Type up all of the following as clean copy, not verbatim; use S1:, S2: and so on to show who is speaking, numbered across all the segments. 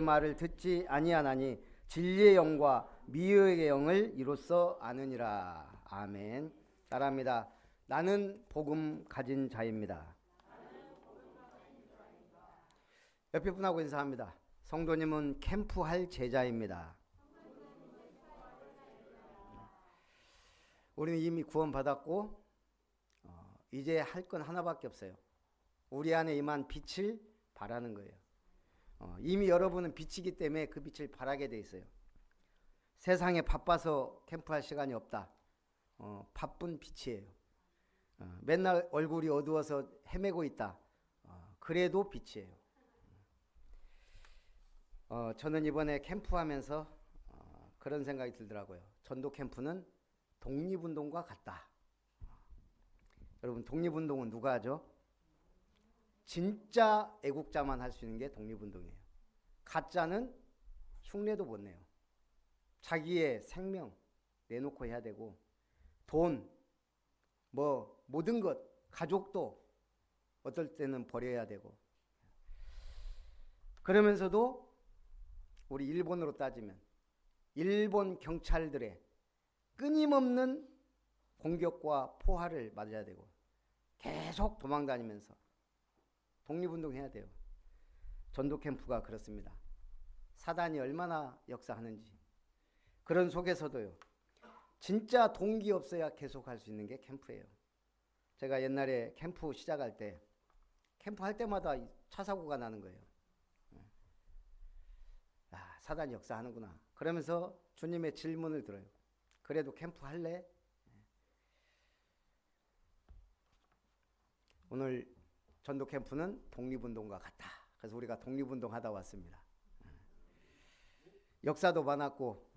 S1: 말을 듣지 아니하나니 진리의 영과 미혹의 영을 이로써 아느니라. 아멘. 따라합니다. 나는 복음 가진 자입니다. 옆에 분하고 인사합니다. 성도님은 캠프할 제자입니다. 우리는 이미 구원받았고 이제 할 건 하나밖에 없어요. 우리 안에 임한 빛을 발하는 거예요. 이미 여러분은 빛이기 때문에 그 빛을 발하게 돼 있어요. 세상에 바빠서 캠프할 시간이 없다. 바쁜 빛이에요. 맨날 얼굴이 어두워서 헤매고 있다. 그래도 빛이에요. 저는 이번에 캠프하면서 그런 생각이 들더라고요. 전도 캠프는 독립운동과 같다. 여러분, 독립운동은 누가 하죠? 진짜 애국자만 할 수 있는 게 독립운동이에요. 가짜는 흉내도 못 내요. 자기의 생명 내놓고 해야 되고, 돈, 모든 것, 가족도 어떨 때는 버려야 되고. 그러면서도 우리 일본으로 따지면 일본 경찰들의 끊임없는 공격과 포화를 맞아야 되고 계속 도망다니면서 독립운동 해야 돼요. 전도 캠프가 그렇습니다. 사단이 얼마나 역사하는지. 그런 속에서도요, 진짜 동기 없어야 계속할 수 있는 게 캠프예요. 제가 옛날에 캠프 시작할 때 캠프 할 때마다 차 사고가 나는 거예요. 사단이 역사하는구나. 그러면서 주님의 질문을 들어요. 그래도 캠프 할래? 오늘 전도 캠프는 독립운동과 같다. 그래서 우리가 독립운동 하다 왔습니다. 역사도 많았고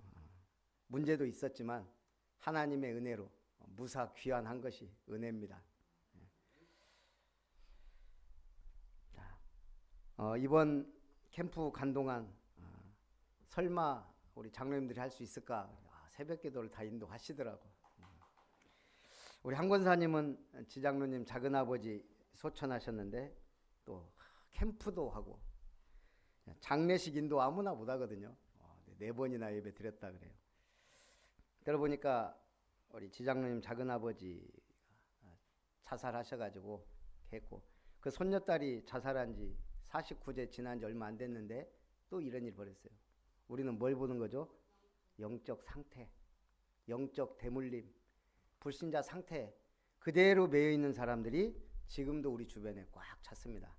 S1: 문제도 있었지만 하나님의 은혜로 무사 귀환한 것이 은혜입니다. 이번 캠프 간 동안 설마 우리 장로님들이 할 수 있을까? 새벽 기도를 다 인도하시더라고. 우리 한 권사님은 지장로님 작은아버지 소천하셨는데 또 캠프도 하고 장례식 인도 아무나 못 하거든요. 4번이나 예배 드렸다 그래요. 들어보니까 우리 지장로님 작은아버지 자살하셔가지고 했고, 그 손녀딸이 자살한 지 49제 지난 지 얼마 안 됐는데 또 이런 일 벌였어요. 우리는 뭘 보는 거죠? 영적 상태, 영적 대물림, 불신자 상태 그대로 매여 있는 사람들이 지금도 우리 주변에 꽉 찼습니다.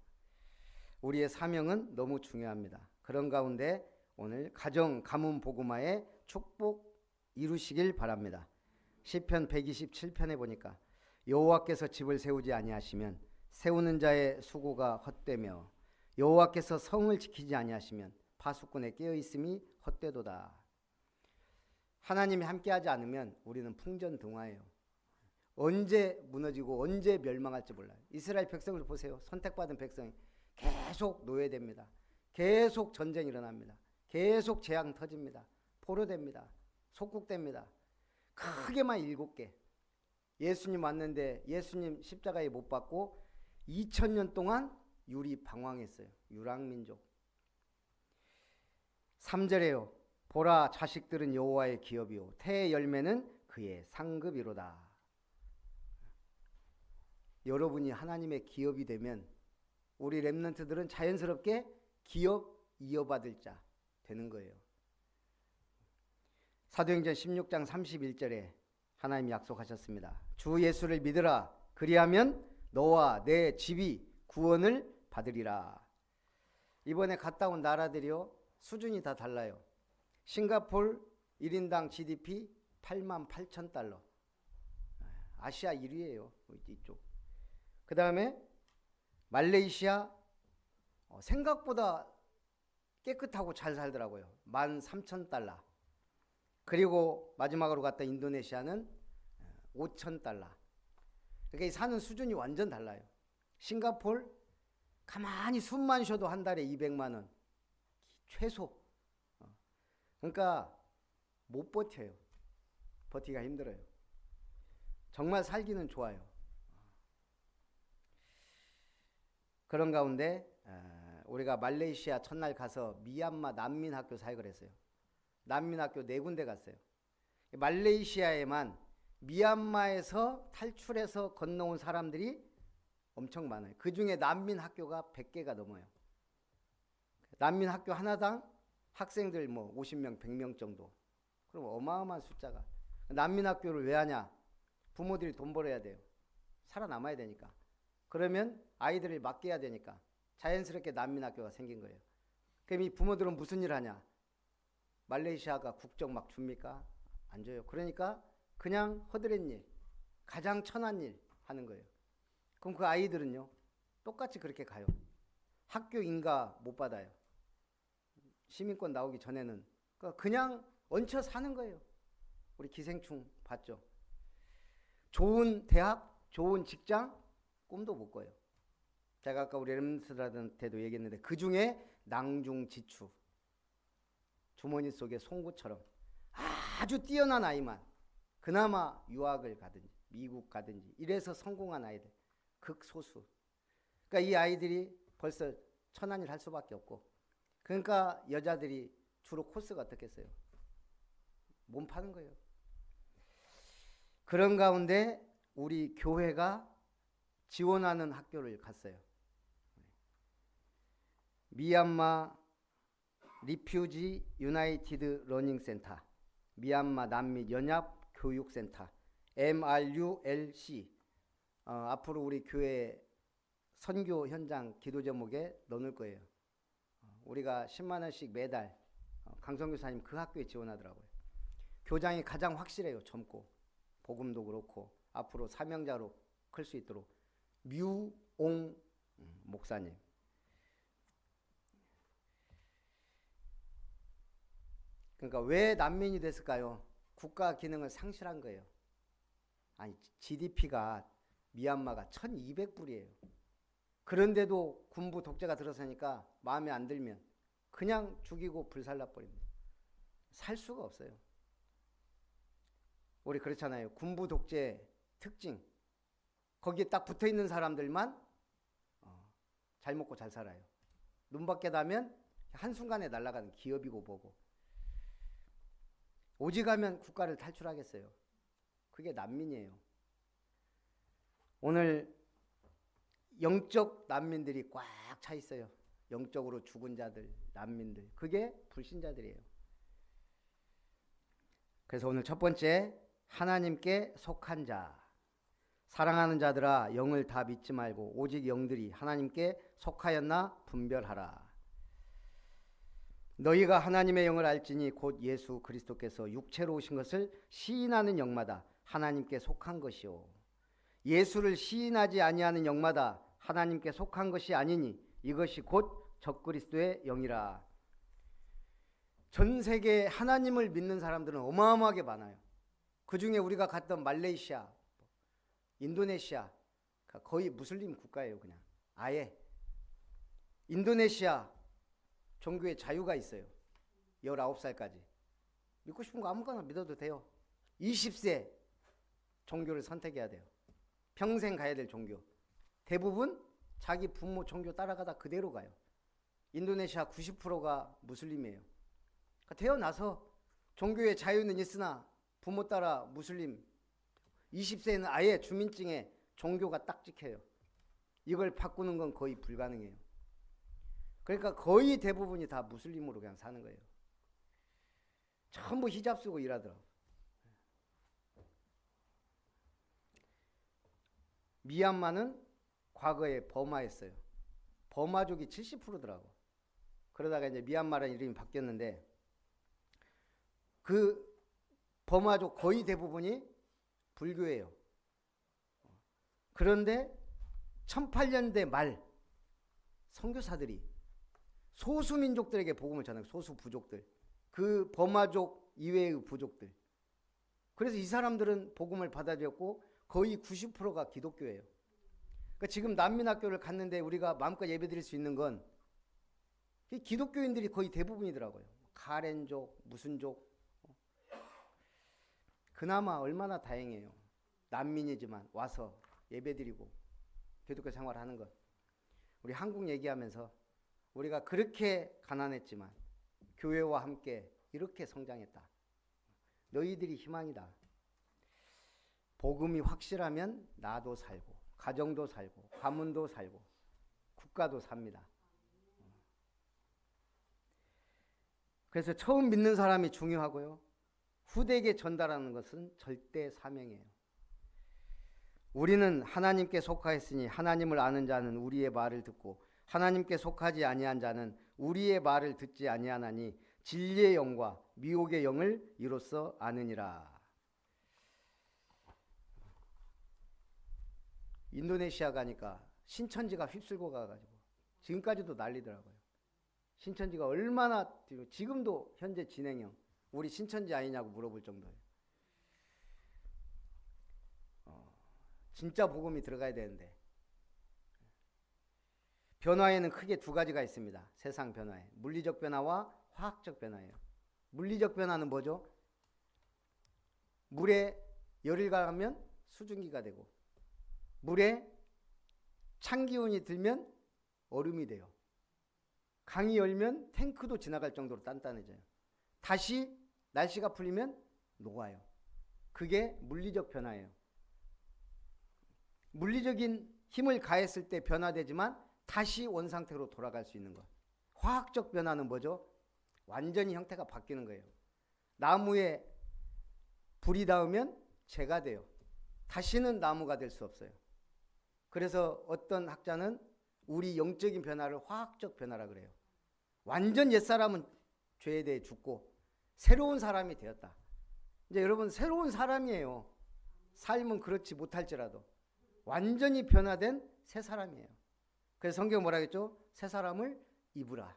S1: 우리의 사명은 너무 중요합니다. 그런 가운데 오늘 가정 가문 복음화의 축복 이루시길 바랍니다. 시편 127편에 보니까 여호와께서 집을 세우지 아니하시면 세우는 자의 수고가 헛되며 여호와께서 성을 지키지 아니하시면 파수꾼에 깨어 있음이 헛되도다. 하나님이 함께하지 않으면 우리는 풍전등화예요. 언제 무너지고 언제 멸망할지 몰라요. 이스라엘 백성을 보세요. 선택받은 백성이 계속 노예됩니다. 계속 전쟁이 일어납니다. 계속 재앙 터집니다. 포로됩니다. 속국됩니다. 크게만 7개. 예수님 왔는데 예수님 십자가에 못 박고 2000년 동안 유리 방황했어요. 유랑민족. 3절에요. 보라, 자식들은 여호와의 기업이요 태의 열매는 그의 상급이로다. 여러분이 하나님의 기업이 되면 우리 렘넌트들은 자연스럽게 기업 이어받을 자 되는 거예요. 사도행전 16장 31절에 하나님이 약속하셨습니다. 주 예수를 믿으라. 그리하면 너와 내 집이 구원을 받으리라. 이번에 갔다 온 나라들이요, 수준이 다 달라요. 싱가포르 1인당 GDP 88,000달러. 아시아 1위예요. 이쪽. 그 다음에 말레이시아 생각보다 깨끗하고 잘 살더라고요. 13,000달러. 그리고 마지막으로 갔다 인도네시아는 5,000달러. 그러니까 사는 수준이 완전 달라요. 싱가포르 가만히 숨만 쉬어도 한 달에 200만 원. 최소. 그러니까 못 버텨요. 버티기가 힘들어요. 정말 살기는 좋아요. 그런 가운데 우리가 말레이시아 첫날 가서 미얀마 난민학교 사역을 했어요. 난민학교 4군데 갔어요. 말레이시아에만 미얀마에서 탈출해서 건너온 사람들이 엄청 많아요. 그 중에 난민학교가 100개가 넘어요. 난민학교 하나당 학생들 뭐 50명, 100명 정도. 그럼 어마어마한 숫자가. 난민학교를 왜 하냐? 부모들이 돈 벌어야 돼요. 살아남아야 되니까. 그러면 아이들을 맡겨야 되니까 자연스럽게 난민학교가 생긴 거예요. 그럼 이 부모들은 무슨 일 하냐? 말레이시아가 국적 막 줍니까? 안 줘요. 그러니까 그냥 허드렛 일, 가장 천한 일 하는 거예요. 그럼 그 아이들은요, 똑같이 그렇게 가요. 학교 인가 못 받아요. 시민권 나오기 전에는. 그냥 얹혀 사는 거예요. 우리 기생충 봤죠? 좋은 대학, 좋은 직장, 꿈도 못 꿔요. 제가 아까 우리 렘스들한테도 얘기했는데 그 중에 낭중지추, 주머니 속에 송구처럼 아주 뛰어난 아이만 그나마 유학을 가든지 미국 가든지 이래서 성공한 아이들 극소수. 그러니까 이 아이들이 벌써 천한 일 할 수밖에 없고, 그러니까 여자들이 주로 코스가 어떻겠어요? 몸 파는 거예요. 그런 가운데 우리 교회가 지원하는 학교를 갔어요. 미얀마 리퓨지 유나이티드 러닝 센터, 미얀마 난민 연합 교육 센터, MRULC. 앞으로 우리 교회 선교 현장 기도 제목에 넣을 거예요. 우리가 10만 원씩 매달 강성교사님 그 학교에 지원하더라고요. 교장이 가장 확실해요. 젊고 복음도 그렇고 앞으로 사명자로 클 수 있도록. 류옹 목사님. 그러니까 왜 난민이 됐을까요? 국가 기능을 상실한 거예요. 아니, GDP가 미얀마가 1200불이에요. 그런데도 군부 독재가 들어서니까 마음에 안 들면 그냥 죽이고 불살라 버립니다. 살 수가 없어요. 우리 그렇잖아요. 군부 독재 특징. 거기에 딱 붙어 있는 사람들만 잘 먹고 잘 살아요. 눈 밖에 나면 한순간에 날아가는 기업이고 뭐고. 오직하면 국가를 탈출하겠어요. 그게 난민이에요. 오늘 영적 난민들이 꽉 차 있어요. 영적으로 죽은 자들, 난민들. 그게 불신자들이에요. 그래서 오늘 첫 번째, 하나님께 속한 자. 사랑하는 자들아, 영을 다 믿지 말고 오직 영들이 하나님께 속하였나 분별하라. 너희가 하나님의 영을 알지니 곧 예수 그리스도께서 육체로 오신 것을 시인하는 영마다 하나님께 속한 것이요, 예수를 시인하지 아니하는 영마다 하나님께 속한 것이 아니니 이것이 곧 적그리스도의 영이라. 전 세계에 하나님을 믿는 사람들은 어마어마하게 많아요. 그 중에 우리가 갔던 말레이시아, 인도네시아 거의 무슬림 국가예요. 그냥 아예. 인도네시아 종교의 자유가 있어요. 19살까지. 믿고 싶은 거 아무거나 믿어도 돼요. 20세 종교를 선택해야 돼요. 평생 가야 될 종교. 대부분 자기 부모 종교 따라가다 그대로 가요. 인도네시아 90%가 무슬림이에요. 그러니까 태어나서 종교의 자유는 있으나 부모 따라 무슬림. 20세는 아예 주민증에 종교가 딱 찍혀요. 이걸 바꾸는 건 거의 불가능해요. 그러니까 거의 대부분이 다 무슬림으로 그냥 사는 거예요. 전부 히잡 쓰고 일하더라고. 미얀마는 과거에 버마였어요. 버마족이 70%더라고. 그러다가 이제 미얀마라는 이름이 바뀌었는데 그 버마족 거의 대부분이 불교예요. 그런데 1008년대 말 선교사들이 소수민족들에게 복음을 전하고, 소수 부족들, 그 버마족 이외의 부족들. 그래서 이 사람들은 복음을 받아들였고 거의 90%가 기독교예요. 그러니까 지금 난민학교를 갔는데 우리가 마음껏 예배드릴 수 있는 건 기독교인들이 거의 대부분이더라고요. 카렌족, 무슨 족. 그나마 얼마나 다행이에요. 난민이지만 와서 예배드리고 기독교 생활하는 것. 우리 한국 얘기하면서 우리가 그렇게 가난했지만 교회와 함께 이렇게 성장했다. 너희들이 희망이다. 복음이 확실하면 나도 살고 가정도 살고 가문도 살고 국가도 삽니다. 그래서 처음 믿는 사람이 중요하고요. 후대에게 전달하는 것은 절대 사명이에요. 우리는 하나님께 속하였으니 하나님을 아는 자는 우리의 말을 듣고 하나님께 속하지 아니한 자는 우리의 말을 듣지 아니하나니 진리의 영과 미혹의 영을 이로써 아느니라. 인도네시아 가니까 신천지가 휩쓸고 가가지고 지금까지도 난리더라고요. 신천지가 얼마나 지금도 현재 진행형 우리 신천지 아니냐고 물어볼 정도예요. 진짜 복음이 들어가야 되는데 변화에는 크게 두 가지가 있습니다. 세상 변화에 물리적 변화와 화학적 변화예요. 물리적 변화는 뭐죠? 물에 열을 가하면 수증기가 되고 물에 찬 기운이 들면 얼음이 돼요. 강이 열면 탱크도 지나갈 정도로 단단해져요. 다시 날씨가 풀리면 녹아요. 그게 물리적 변화예요. 물리적인 힘을 가했을 때 변화되지만 다시 원상태로 돌아갈 수 있는 것. 화학적 변화는 뭐죠? 완전히 형태가 바뀌는 거예요. 나무에 불이 닿으면 재가 돼요. 다시는 나무가 될 수 없어요. 그래서 어떤 학자는 우리 영적인 변화를 화학적 변화라 그래요. 완전 옛사람은 죄에 대해 죽고 새로운 사람이 되었다. 이제 여러분 새로운 사람이에요. 삶은 그렇지 못할지라도 완전히 변화된 새 사람이에요. 그래서 성경 뭐라 했죠? 새 사람을 입으라.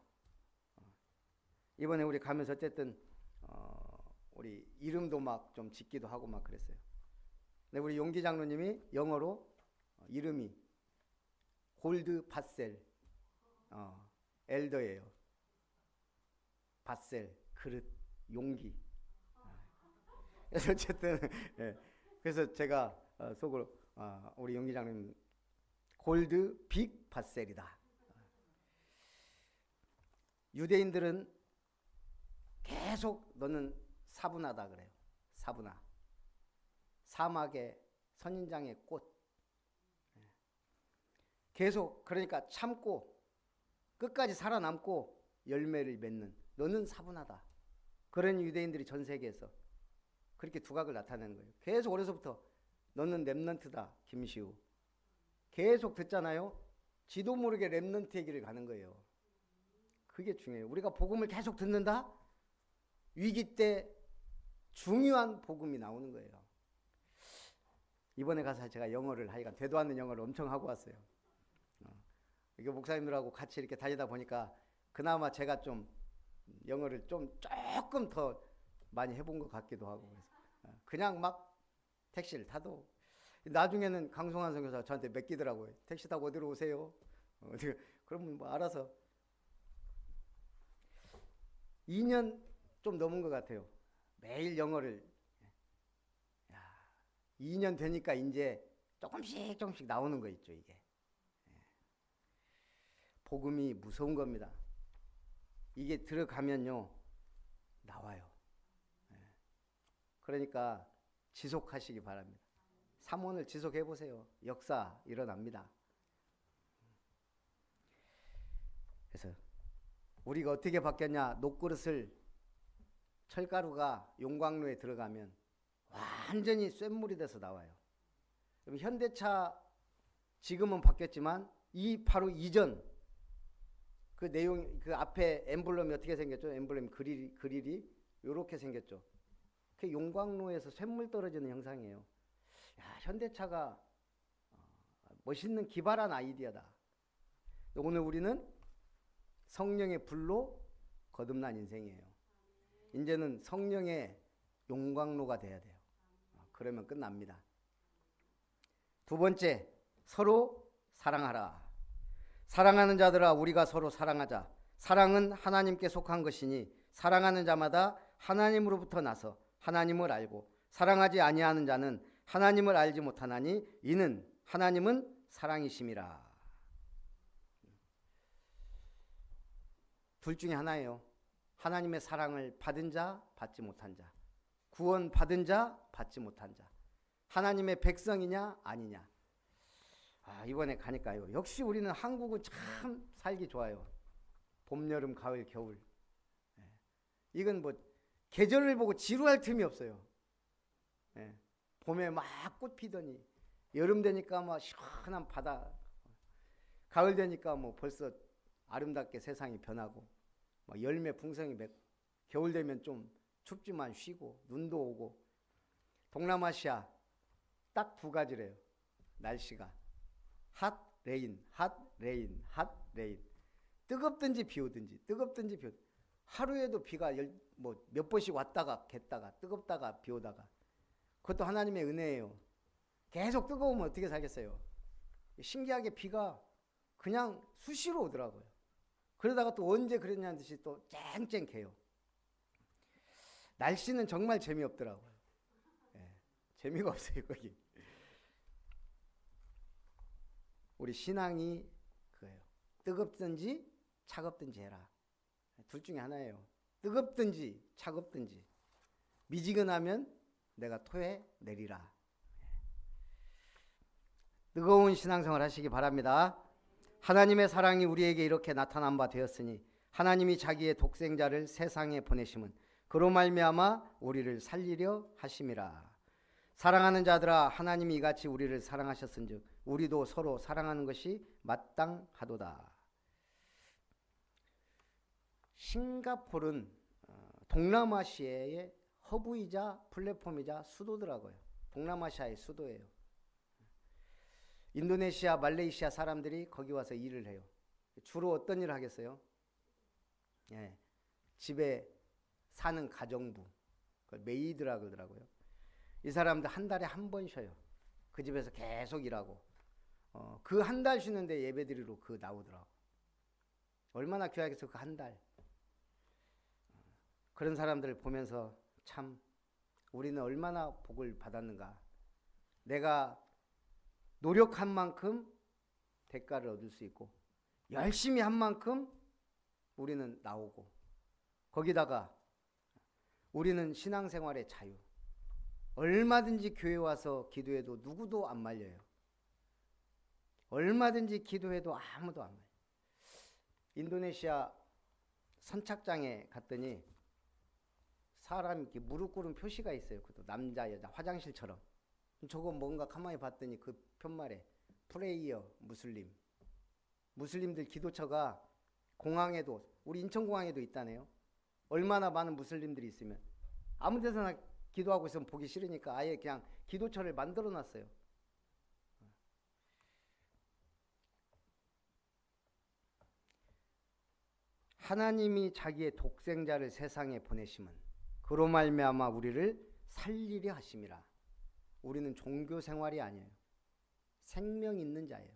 S1: 이번에 우리 가면서 어쨌든 우리 이름도 막 좀 짓기도 하고 막 그랬어요. 근데 우리 용기 장로님이 영어로 이름이 골드 밧셀 엘더예요. 밧셀 그릇 용기. 그래서 어쨌든 예. 그래서 제가 속으로 우리 용기 장로님 골드 빅 밧셀이다. 유대인들은 계속 너는 사분하다 그래요. 사분하. 사막의 선인장의 꽃. 계속 그러니까 참고 끝까지 살아남고 열매를 맺는 너는 사분하다. 그런 유대인들이 전 세계에서 그렇게 두각을 나타내는 거예요. 계속 어려서부터 너는 렘넌트다. 김시우. 계속 듣잖아요. 지도 모르게 렘넌트의 길을 가는 거예요. 그게 중요해요. 우리가 복음을 계속 듣는다. 위기 때 중요한 복음이 나오는 거예요. 이번에 가서 제가 영어를 하여간 되도 않는 영어를 엄청 하고 왔어요. 이게 목사님들하고 같이 이렇게 다니다 보니까 그나마 제가 좀 영어를 좀 조금 더 많이 해본 것 같기도 하고 그래서 그냥 막 택시를 타도 나중에는 강송환 선교사가 저한테 맡기더라고요. 택시 타고 어디로 오세요? 그러면 뭐 알아서 2년 좀 넘은 것 같아요. 매일 영어를 2년 되니까 이제 조금씩 나오는 거 있죠. 이게 복음이 무서운 겁니다. 이게 들어가면요 나와요. 그러니까 지속하시기 바랍니다. 3원을 지속해 보세요. 역사 일어납니다. 그래서 우리가 어떻게 바뀌었냐? 녹그릇을 철가루가 용광로에 들어가면 완전히 쇳물이 돼서 나와요. 현대차 지금은 바뀌었지만 이 바로 이전 그 내용 그 앞에 엠블럼이 어떻게 생겼죠? 엠블럼 그릴이 이렇게 생겼죠. 그 용광로에서 쇳물 떨어지는 형상이에요. 야, 현대차가 멋있는 기발한 아이디어다. 오늘 우리는 성령의 불로 거듭난 인생이에요. 이제는 성령의 용광로가 돼야 돼요. 그러면 끝납니다. 두 번째, 서로 사랑하라. 사랑하는 자들아 우리가 서로 사랑하자. 사랑은 하나님께 속한 것이니 사랑하는 자마다 하나님으로부터 나서 하나님을 알고 사랑하지 아니하는 자는 하나님을 알지 못하나니 이는 하나님은 사랑이심이라. 둘 중에 하나예요. 하나님의 사랑을 받은 자, 받지 못한 자. 구원 받은 자, 받지 못한 자. 하나님의 백성이냐 아니냐. 이번에 가니까요. 역시 우리는 한국은 참 살기 좋아요. 봄, 여름, 가을, 겨울. 이건 뭐 계절을 보고 지루할 틈이 없어요. 봄에 막 꽃 피더니 여름 되니까 막 시원한 바다, 가을 되니까 뭐 벌써 아름답게 세상이 변하고 막 열매 풍성이 맺고, 겨울 되면 좀 춥지만 쉬고 눈도 오고. 동남아시아 딱 두 가지래요. 날씨가 핫 레인, 핫 레인, 핫 레인. 뜨겁든지 비 오든지, 뜨겁든지 비 오든지. 하루에도 비가 뭐 몇 번씩 왔다가 갰다가 뜨겁다가 비 오다가. 그것도 하나님의 은혜예요. 계속 뜨거우면 어떻게 살겠어요? 신기하게 비가 그냥 수시로 오더라고요. 그러다가 또 언제 그랬냐는 듯이 또 쨍쨍 개요. 날씨는 정말 재미없더라고요. 재미가 없어요, 거기. 우리 신앙이 그거예요. 뜨겁든지 차갑든지 해라. 둘 중에 하나예요. 뜨겁든지 차갑든지. 미지근하면 내가 토해 내리라. 뜨거운 신앙생활 하시기 바랍니다. 하나님의 사랑이 우리에게 이렇게 나타난 바 되었으니 하나님이 자기의 독생자를 세상에 보내심은 그로 말미암아 우리를 살리려 하심이라. 사랑하는 자들아, 하나님이 이같이 우리를 사랑하셨은즉 우리도 서로 사랑하는 것이 마땅하도다. 싱가포르는 동남아시아의 허브이자 플랫폼이자 수도더라고요. 동남아시아의 수도예요. 인도네시아, 말레이시아 사람들이 거기 와서 일을 해요. 주로 어떤 일을 하겠어요? 집에 사는 가정부, 그걸 메이드라 그러더라고요. 이 사람들 한 달에 한 번 쉬어요. 그 집에서 계속 일하고 그 한 달 쉬는데 예배드리러 나오더라고. 얼마나 귀하겠어, 그 한 달. 그런 사람들을 보면서 참 우리는 얼마나 복을 받았는가. 내가 노력한 만큼 대가를 얻을 수 있고 열심히 한 만큼 우리는 나오고, 거기다가 우리는 신앙생활의 자유. 얼마든지 교회 와서 기도해도 누구도 안 말려요. 얼마든지 기도해도 아무도 안 말려요. 인도네시아 선착장에 갔더니 사람이 이렇게 무릎 꿇은 표시가 있어요. 그것도 남자 여자 화장실처럼. 저거 뭔가 가만히 봤더니 그 편말에 프레이어 무슬림. 무슬림들 기도처가 공항에도, 우리 인천공항에도 있다네요. 얼마나 많은 무슬림들이 있으면 아무 데서나 기도하고 있으면 보기 싫으니까 아예 그냥 기도처를 만들어 놨어요. 하나님이 자기의 독생자를 세상에 보내심은 그로 말미암아 우리를 살리려 하심이라. 우리는 종교 생활이 아니에요. 생명 있는 자예요.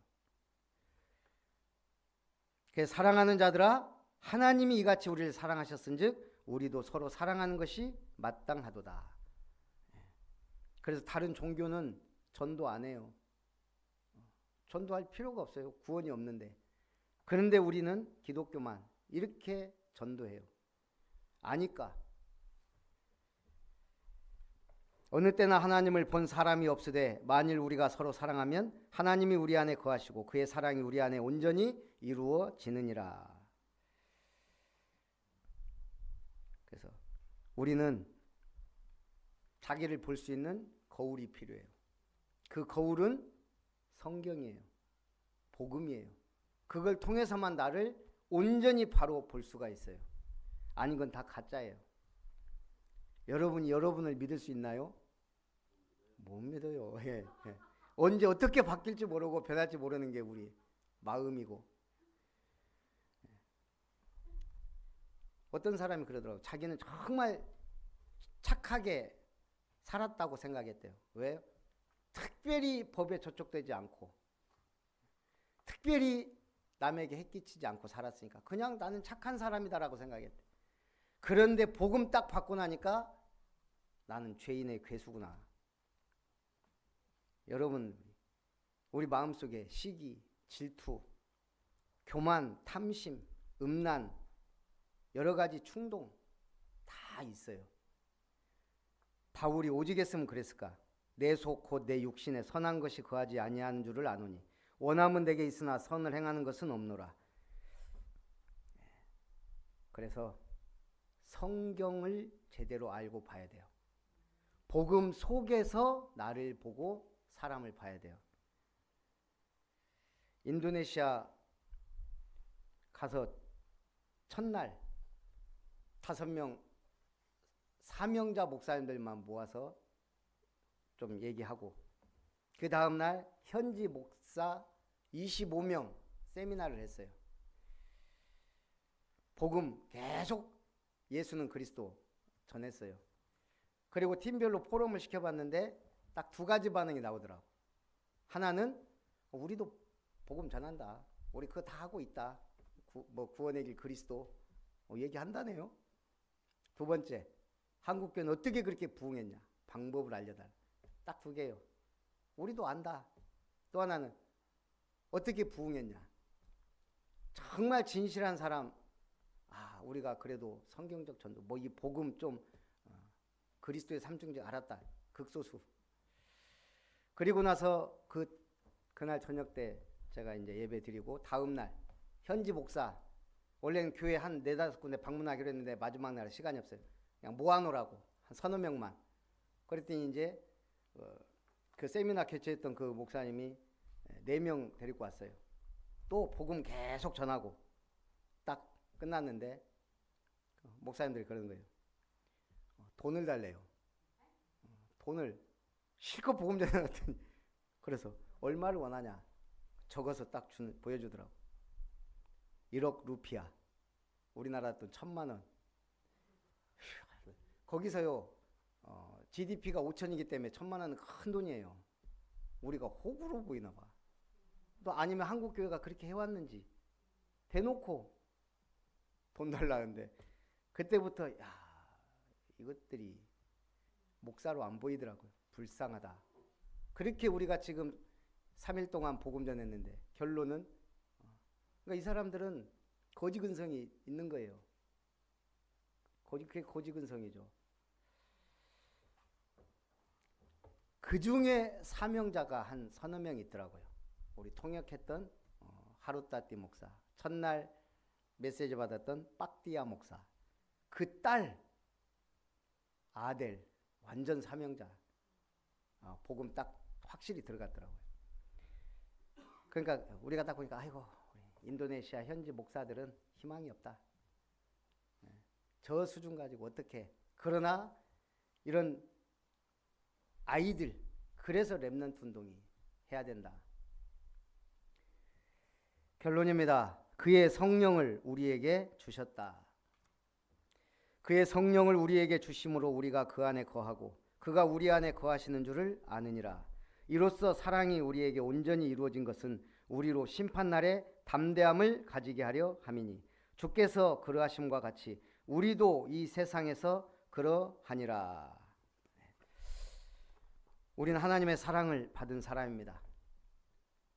S1: 그래서 사랑하는 자들아, 하나님이 이같이 우리를 사랑하셨은즉 우리도 서로 사랑하는 것이 마땅하도다. 그래서 다른 종교는 전도 안 해요. 전도할 필요가 없어요. 구원이 없는데. 그런데 우리는 기독교만 이렇게 전도해요. 아니까. 어느 때나 하나님을 본 사람이 없으되 만일 우리가 서로 사랑하면 하나님이 우리 안에 거하시고 그의 사랑이 우리 안에 온전히 이루어지느니라. 그래서 우리는 자기를 볼 수 있는 거울이 필요해요. 그 거울은 성경이에요. 복음이에요. 그걸 통해서만 나를 온전히 바로 볼 수가 있어요. 아닌 건 다 가짜예요. 여러분이 여러분을 믿을 수 있나요? 못 믿어요. 언제 어떻게 바뀔지 모르고 변할지 모르는 게 우리 마음이고. 어떤 사람이 그러더라고요. 자기는 정말 착하게 살았다고 생각했대요. 왜? 특별히 법에 저촉되지 않고 특별히 남에게 해끼치지 않고 살았으니까 그냥 나는 착한 사람이다라고 생각했대. 그런데 복음 딱 받고 나니까 나는 죄인의 괴수구나. 여러분, 우리 마음속에 시기, 질투, 교만, 탐심, 음란, 여러 가지 충동 다 있어요. 바울이 오직 했으면 그랬을까? 내 속 곧 내 육신에 선한 것이 거하지 아니하는 줄을 아노니 원함은 내게 있으나 선을 행하는 것은 없노라. 그래서 성경을 제대로 알고 봐야 돼요. 복음 속에서 나를 보고 사람을 봐야 돼요. 인도네시아 가서 첫날 5명 사명자 목사님들만 모아서 좀 얘기하고 그 다음날 현지 목사 25명 세미나를 했어요. 복음 계속 예수는 그리스도 전했어요. 그리고 팀별로 포럼을 시켜봤는데 딱 2가지 반응이 나오더라고. 하나는 우리도 복음 전한다. 우리 그거 다 하고 있다. 구원의 길 그리스도 얘기한다네요. 2번째, 한국교회는 어떻게 그렇게 부흥했냐. 방법을 알려달라. 딱 2개예요. 우리도 안다. 또 하나는 어떻게 부흥했냐. 정말 진실한 사람, 우리가 그래도 성경적 전도, 이 복음 좀 그리스도의 삼중적 알았다. 극소수. 그리고 나서 그날 저녁 때 제가 이제 예배 드리고 다음날 현지 목사, 원래는 교회 한 4-5군데 방문하기로 했는데 마지막 날 시간이 없어요. 그냥 모아놓으라고 한 3-4명만. 그랬더니 이제 그 세미나 개최했던 그 목사님이 4명 데리고 왔어요. 또 복음 계속 전하고 딱 끝났는데 목사님들이 그러는 거예요. 돈을 달래요. 돈을 실컷 복음 전해놨더니 그래서 얼마를 원하냐 적어서 딱 보여주더라고. 1억 루피아, 우리나라 돈 1,000만 원. 거기서요 GDP가 5천이기 때문에 1,000만 원은 큰 돈이에요. 우리가 호구로 보이나 봐. 또 아니면 한국 교회가 그렇게 해왔는지 대놓고 돈 달라는데 그때부터 이것들이 목사로 안 보이더라고요. 불쌍하다. 그렇게 우리가 지금 3일 동안 복음 전했는데 결론은 그러니까 이 사람들은 거지근성이 있는 거예요. 그게 거지근성이죠. 그 중에 사명자가 한 3-4명 있더라고요. 우리 통역했던 하루따띠 목사, 첫날 메시지 받았던 빡디아 목사, 그 딸 아델 완전 사명자. 복음 딱 확실히 들어갔더라고요. 그러니까 우리가 딱 보니까 아이고 인도네시아 현지 목사들은 희망이 없다. 저 수준 가지고 어떻게. 그러나 이런 아이들, 그래서 렘넌트 운동이 해야 된다. 결론입니다. 그의 성령을 우리에게 주셨다. 그의 성령을 우리에게 주심으로 우리가 그 안에 거하고 그가 우리 안에 거하시는 줄을 아느니라. 이로써 사랑이 우리에게 온전히 이루어진 것은 우리로 심판날에 담대함을 가지게 하려 함이니 주께서 그러하심과 같이 우리도 이 세상에서 그러하니라. 우리는 하나님의 사랑을 받은 사람입니다.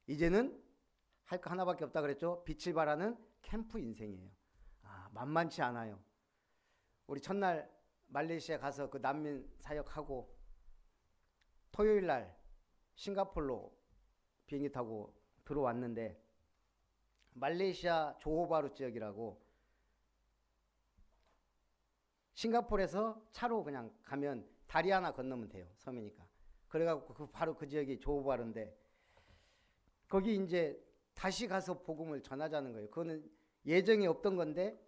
S1: 이제는 할 거 하나밖에 없다 그랬죠. 빛을 발하는 캠프 인생이에요. 만만치 않아요. 우리 첫날 말레이시아 가서 그 난민 사역하고 토요일 날 싱가포르로 비행기 타고 들어왔는데 말레이시아 조호바루 지역이라고 싱가포르에서 차로 그냥 가면 다리 하나 건너면 돼요. 섬이니까. 그래갖고 바로 그 지역이 조호바루인데 거기 이제 다시 가서 복음을 전하자는 거예요. 그거는 예정이 없던 건데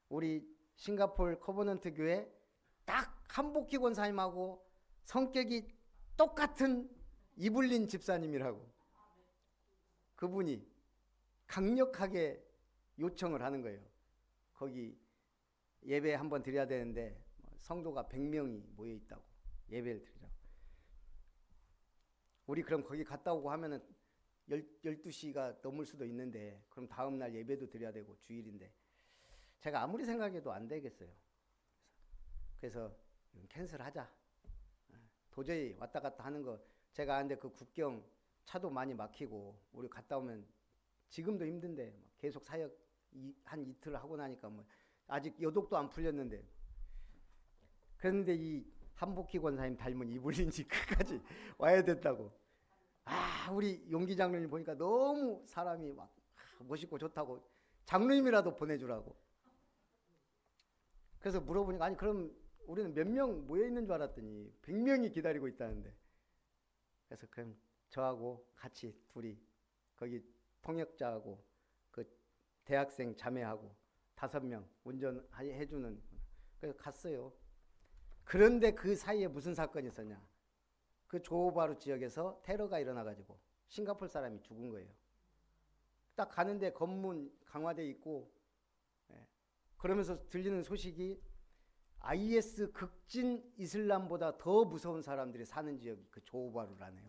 S1: 우리 싱가포르 커버넌트 교회 딱 한복희 권사님하고 성격이 똑같은 이블린 집사님이라고 그분이 강력하게 요청을 하는 거예요. 거기 예배 한번 드려야 되는데 성도가 100명이 모여 있다고 예배를 드리라고. 우리 그럼 거기 갔다 오고 하면은 12시가 넘을 수도 있는데 그럼 다음날 예배도 드려야 되고 주일인데 제가 아무리 생각해도 안 되겠어요. 그래서 캔슬하자. 도저히 왔다 갔다 하는 거 제가 아는데 그 국경 차도 많이 막히고 우리 갔다 오면 지금도 힘든데 계속 사역 한 이틀 하고 나니까 아직 여독도 안 풀렸는데. 그런데 이 한복희 권사님 닮은 이불인지 끝까지 와야 됐다고. 우리 용기 장로님 보니까 너무 사람이 막 멋있고 좋다고 장로님이라도 보내주라고. 그래서 물어보니까 아니 그럼 우리는 몇 명 모여 있는 줄 알았더니 100명이 기다리고 있다는데. 그래서 그럼 저하고 같이 둘이 거기 통역자하고 그 대학생 자매하고 5명 운전해주는. 그래서 갔어요. 그런데 그 사이에 무슨 사건이 있었냐. 그 조호바루 지역에서 테러가 일어나가지고 싱가포르 사람이 죽은 거예요. 딱 가는데 검문 강화돼 있고, 그러면서 들리는 소식이 IS 극진 이슬람보다 더 무서운 사람들이 사는 지역이 그 조호바루라네요.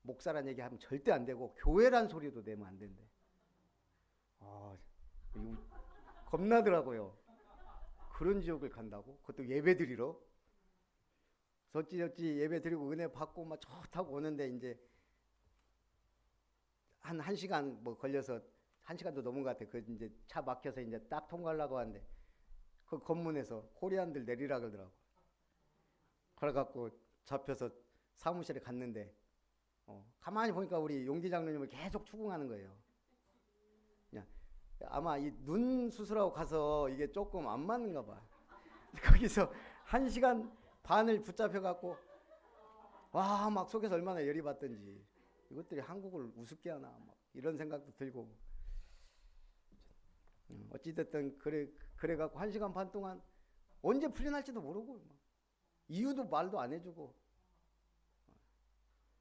S1: 목사란 얘기하면 절대 안 되고 교회란 소리도 내면 안 된대. 겁나더라고요. 그런 지역을 간다고? 그것도 예배 드리러? 어찌저찌 예배 드리고 은혜 받고 막 좋다고 오는데 이제 한 1시간 뭐 걸려서 1시간도 넘은 것 같아. 그 이제 차 막혀서 이제 딱 통과하려고 하는데 그 검문에서 코리안들 내리라 그러더라고. 그래갖고 잡혀서 사무실에 갔는데 가만히 보니까 우리 용기 장로님을 계속 추궁하는 거예요. 그냥 아마 이 눈 수술하고 가서 이게 조금 안 맞는가 봐. 거기서 1시간 반을 붙잡혀갖고 와 막 속에서 얼마나 열이 받던지 이것들이 한국을 우습게 하나 막 이런 생각도 들고. 어찌됐든 그래갖고 1시간 반 동안 언제 풀려날지도 모르고 이유도 말도 안 해주고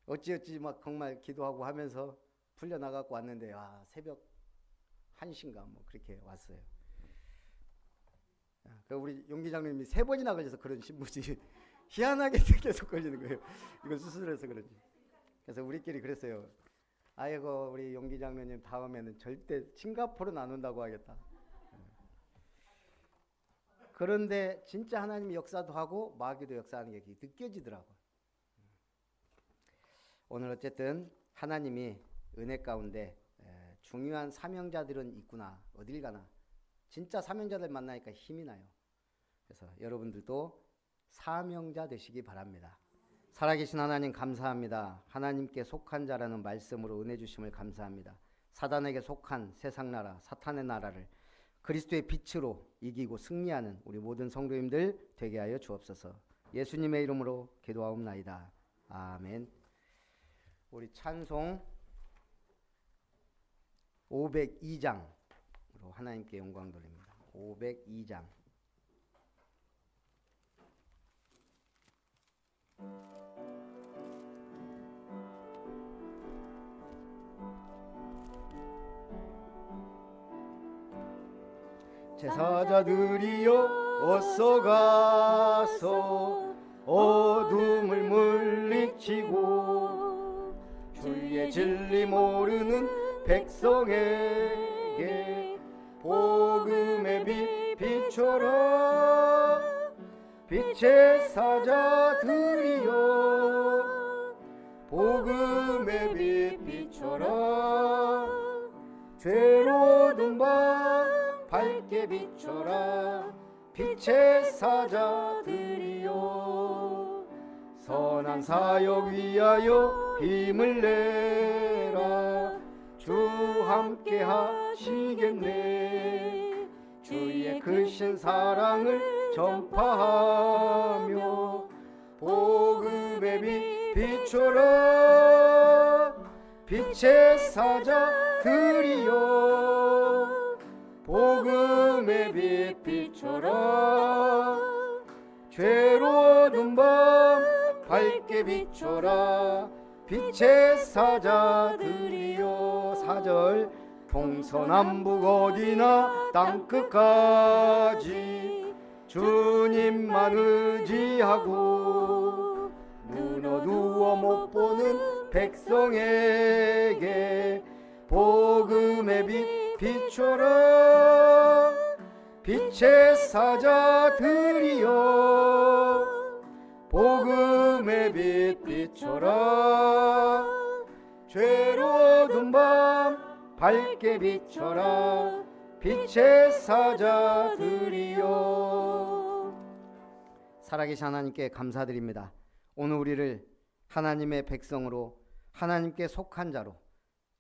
S1: 어찌어찌 막 정말 기도하고 하면서 풀려나갖고 왔는데 새벽 1시인가 뭐 그렇게 왔어요. 우리 용기 장로님이 3번이나 걸려서 그런 신분이 희한하게 계속 걸리는 거예요. 이걸 수술해서 그런지. 그래서 우리끼리 그랬어요. 아이고 우리 용기 장로님 다음에는 절대 싱가포르는 안 온다고 하겠다. 그런데 진짜 하나님이 역사도 하고 마귀도 역사하는 게 느껴지더라고요. 오늘 어쨌든 하나님이 은혜 가운데 중요한 사명자들은 있구나. 어딜 가나. 진짜 사명자들 만나니까 힘이 나요. 그래서 여러분들도 사명자 되시기 바랍니다. 살아계신 하나님 감사합니다. 하나님께 속한 자라는 말씀으로 은혜 주심을 감사합니다. 사단에게 속한 세상 나라, 사탄의 나라를 그리스도의 빛으로 이기고 승리하는 우리 모든 성도님들 되게 하여 주옵소서. 예수님의 이름으로 기도하옵나이다. 아멘. 우리 찬송 502장으로 하나님께 영광 돌립니다. 502장. 제사자들이여 어서 가서 어둠을 물리치고 주의 진리 모르는 백성에게 복음의 빛 비춰라. 빛의 사자들이여 복음의 빛 비춰라. 죄로운 밤 밝게 비춰라. 빛의 사자들이여 선한 사역 위하여 힘을 내라. 주 함께 하시겠네. 주의 크신 사랑을 전파하며 복음의 빛 비춰라. 빛의 사자들이여 복음의 빛 비춰라. 죄로운 밤 밝게 비춰라. 빛의 사자들이여. 4절 동서남북 어디나 땅끝까지 주님만 의지하고 눈 어두워 못 보는 백성에게 복음의 빛 비춰라. 빛의 사자들이여 복음의 빛 비춰라. 죄로운 밤 밝게 비춰라. 빛의 사자들이여. 살아계신 하나님께 감사드립니다. 오늘 우리를 하나님의 백성으로, 하나님께 속한 자로,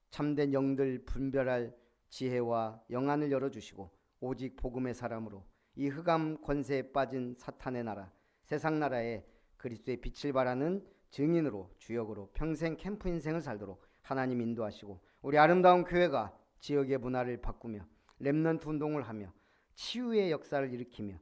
S1: 참된 영들 분별할 지혜와 영안을 열어주시고 오직 복음의 사람으로 이 흑암 권세에 빠진 사탄의 나라, 세상 나라에 그리스도의 빛을 발하는 증인으로, 주역으로 평생 캠프 인생을 살도록 하나님 인도하시고, 우리 아름다운 교회가 지역의 문화를 바꾸며 렘넌트 운동을 하며 치유의 역사를 일으키며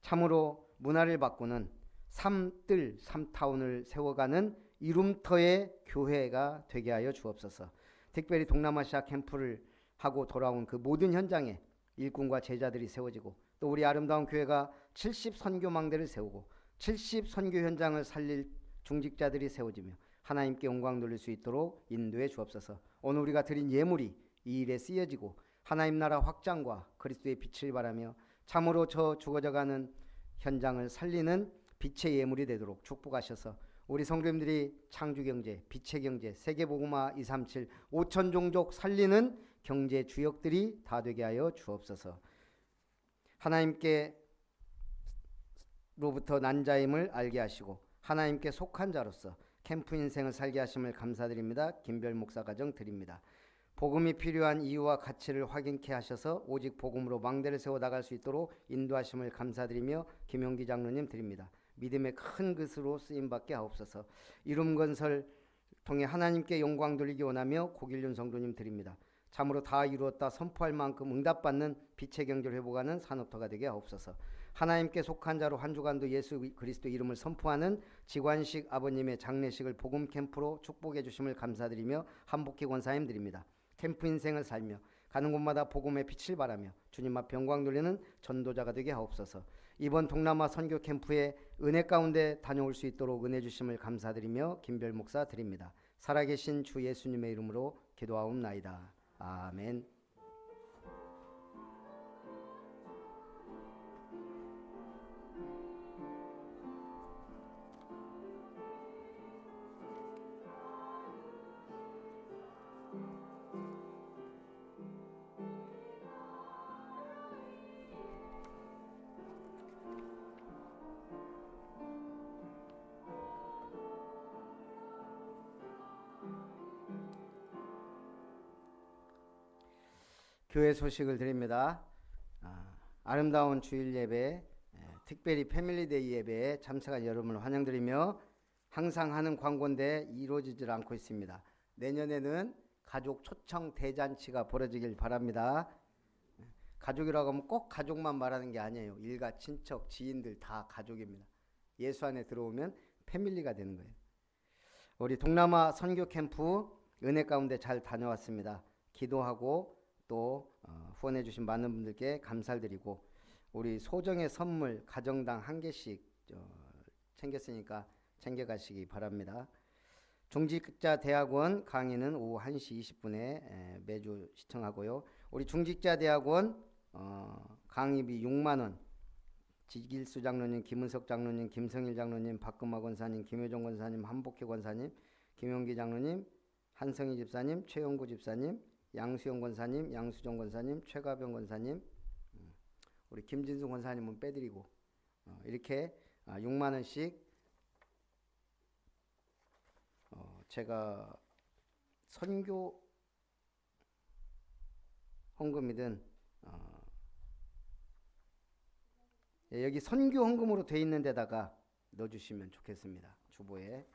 S1: 참으로 문화를 바꾸는 삼뜰 삼타운을 세워가는 이룸터의 교회가 되게 하여 주옵소서. 특별히 동남아시아 캠프를 하고 돌아온 그 모든 현장에 일꾼과 제자들이 세워지고, 또 우리 아름다운 교회가 70 선교망대를 세우고 70 선교 현장을 살릴 중직자들이 세워지며 하나님께 영광 돌릴 수 있도록 인도해 주옵소서. 오늘 우리가 드린 예물이 이 일에 쓰여지고 하나님 나라 확장과 그리스도의 빛을 바라며 참으로 저 죽어져가는 현장을 살리는 빛의 예물이 되도록 축복하셔서 우리 성도님들이 창조경제, 빛의 경제, 세계복음화 237 5천 종족 살리는 경제 주역들이 다 되게 하여 주옵소서. 하나님께로부터 난 자임을 알게 하시고 하나님께 속한 자로서 캠프 인생을 살게 하심을 감사드립니다. 김별 목사 가정 드립니다. 복음이 필요한 이유와 가치를 확인케 하셔서 오직 복음으로 망대를 세워 나갈 수 있도록 인도하심을 감사드리며 김용기 장로님 드립니다. 믿음의 큰 것으로 쓰임받게 하옵소서. 이룸건설 통해 하나님께 영광 돌리기 원하며 고길륜 성도님 드립니다. 참으로 다 이루었다 선포할 만큼 응답받는 빛의 경제를 회복하는 산업터가 되게 하옵소서. 하나님께 속한 자로 한 주간도 예수 그리스도 이름을 선포하는 지관식 아버님의 장례식을 복음 캠프로 축복해 주심을 감사드리며 한복희 권사님 드립니다. 캠프 인생을 살며 가는 곳마다 복음의 빛을 바라며 주님 앞 영광 돌리는 전도자가 되게 하옵소서. 이번 동남아 선교 캠프에 은혜 가운데 다녀올 수 있도록 은혜 주심을 감사드리며 김별 목사 드립니다. 살아계신 주 예수님의 이름으로 기도하옵나이다. 아멘. 교회 소식을 드립니다. 아름다운 주일 예배, 특별히 패밀리데이 예배에 참석한 여러분을 환영드리며 항상 하는 광고인데 이루어지질 않고 있습니다. 내년에는 가족 초청 대잔치가 벌어지길 바랍니다. 가족이라고 하면 꼭 가족만 말하는 게 아니에요. 일가, 친척, 지인들 다 가족입니다. 예수 안에 들어오면 패밀리가 되는 거예요. 우리 동남아 선교 캠프 은혜 가운데 잘 다녀왔습니다. 기도하고 또 후원해 주신 많은 분들께 감사를 드리고, 우리 소정의 선물 가정당 한 개씩 챙겼으니까 챙겨가시기 바랍니다. 중직자 대학원 강의는 오후 1시 20분에 매주 시청하고요. 우리 중직자 대학원 강의비 6만원, 지길수 장로님, 김은석 장로님, 김성일 장로님, 박금화 권사님, 김효정 권사님, 한복희 권사님, 김용기 장로님, 한성희 집사님, 최영구 집사님, 양수영 권사님, 양수정 권사님, 최가병 권사님, 우리 김진수 권사님은 빼드리고 이렇게 6만원씩 제가 선교 헌금이든 여기 선교 헌금으로 돼 있는 데다가 넣어주시면 좋겠습니다. 주보에.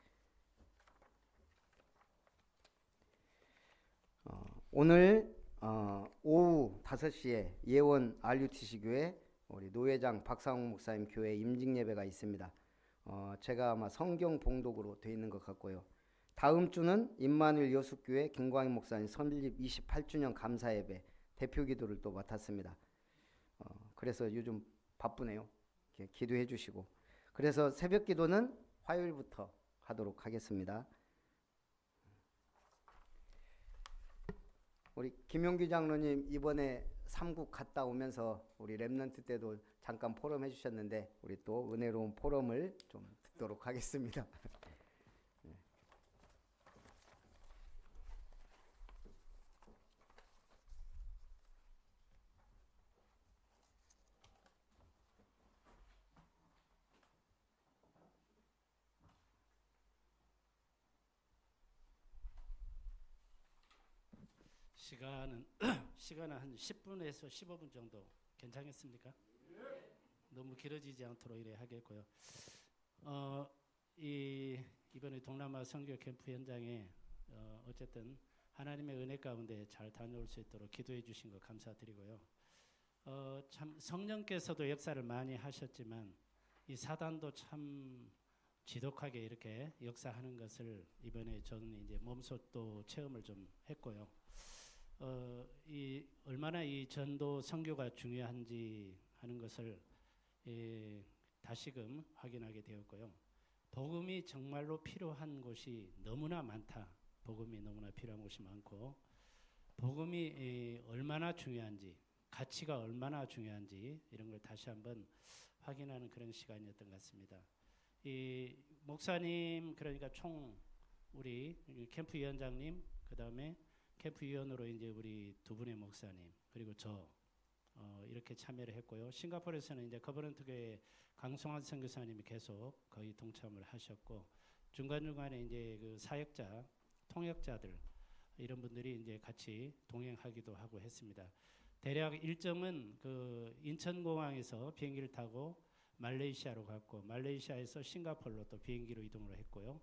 S1: 오늘 오후 5시에 예원 RUTC 교회 우리 노회장 박상욱 목사님 교회 임직 예배가 있습니다. 제가 아마 성경 봉독으로 돼 있는 것 같고요. 다음 주는 임마누엘 여수교회 김광희 목사님 설립 28주년 감사 예배 대표 기도를 또 맡았습니다. 그래서 요즘 바쁘네요. 기도해 주시고, 그래서 새벽 기도는 화요일부터 하도록 하겠습니다. 우리 김용기 장로님 이번에 삼국 갔다 오면서 우리 렘넌트 때도 잠깐 포럼 해주셨는데 우리 또 은혜로운 포럼을 좀 듣도록 하겠습니다.
S2: 시간은 시간은 한 10분에서 15분 정도 괜찮겠습니까? 너무 길어지지 않도록 이래 하겠고요. 이번에 동남아 선교 캠프 현장에 어쨌든 하나님의 은혜 가운데 잘 다녀올 수 있도록 기도해 주신 거 감사드리고요. 참 성령께서도 역사를 많이 하셨지만 이 사단도 참 지독하게 이렇게 역사하는 것을 이번에 저는 이제 몸소 또 체험을 좀 했고요. 이 얼마나 이 전도 선교가 중요한지 하는 것을 다시금 확인하게 되었고요. 복음이 정말로 필요한 곳이 너무나 많다. 복음이 너무나 필요한 곳이 많고 복음이 얼마나 중요한지 가치가 얼마나 중요한지 이런 걸 다시 한번 확인하는 그런 시간이었던 것 같습니다. 이 목사님 그러니까 총 우리 캠프 위원장님 그다음에 캠프 위원으로 이제 우리 두 분의 목사님 그리고 저 이렇게 참여를 했고요. 싱가포르에서는 이제 커버넌트 교회 강송환 선교사님이 계속 거의 동참을 하셨고 중간중간에 이제 그 사역자 통역자들 이런 분들이 이제 같이 동행하기도 하고 했습니다. 대략 일정은 그 인천공항에서 비행기를 타고 말레이시아로 갔고 말레이시아에서 싱가포르로 또 비행기로 이동을 했고요.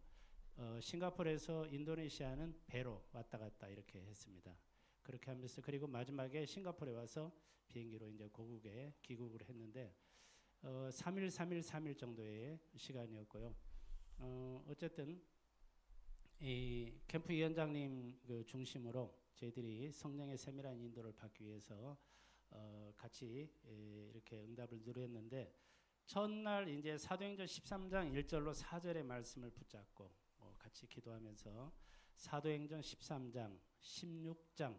S2: 싱가포르에서 인도네시아는 배로 왔다 갔다 이렇게 했습니다. 그렇게 하면서 그리고 마지막에 싱가포르에 와서 비행기로 이제 고국에 귀국을 했는데 3일 정도의 시간이었고요. 어쨌든 이 캠프 위원장님 그 중심으로 저희들이 성령의 세밀한 인도를 받기 위해서 같이 이렇게 응답을 누렸는데 첫날 이제 사도행전 13장 1절로 4절의 말씀을 붙잡고 같이 기도하면서 사도행전 13장, 16장,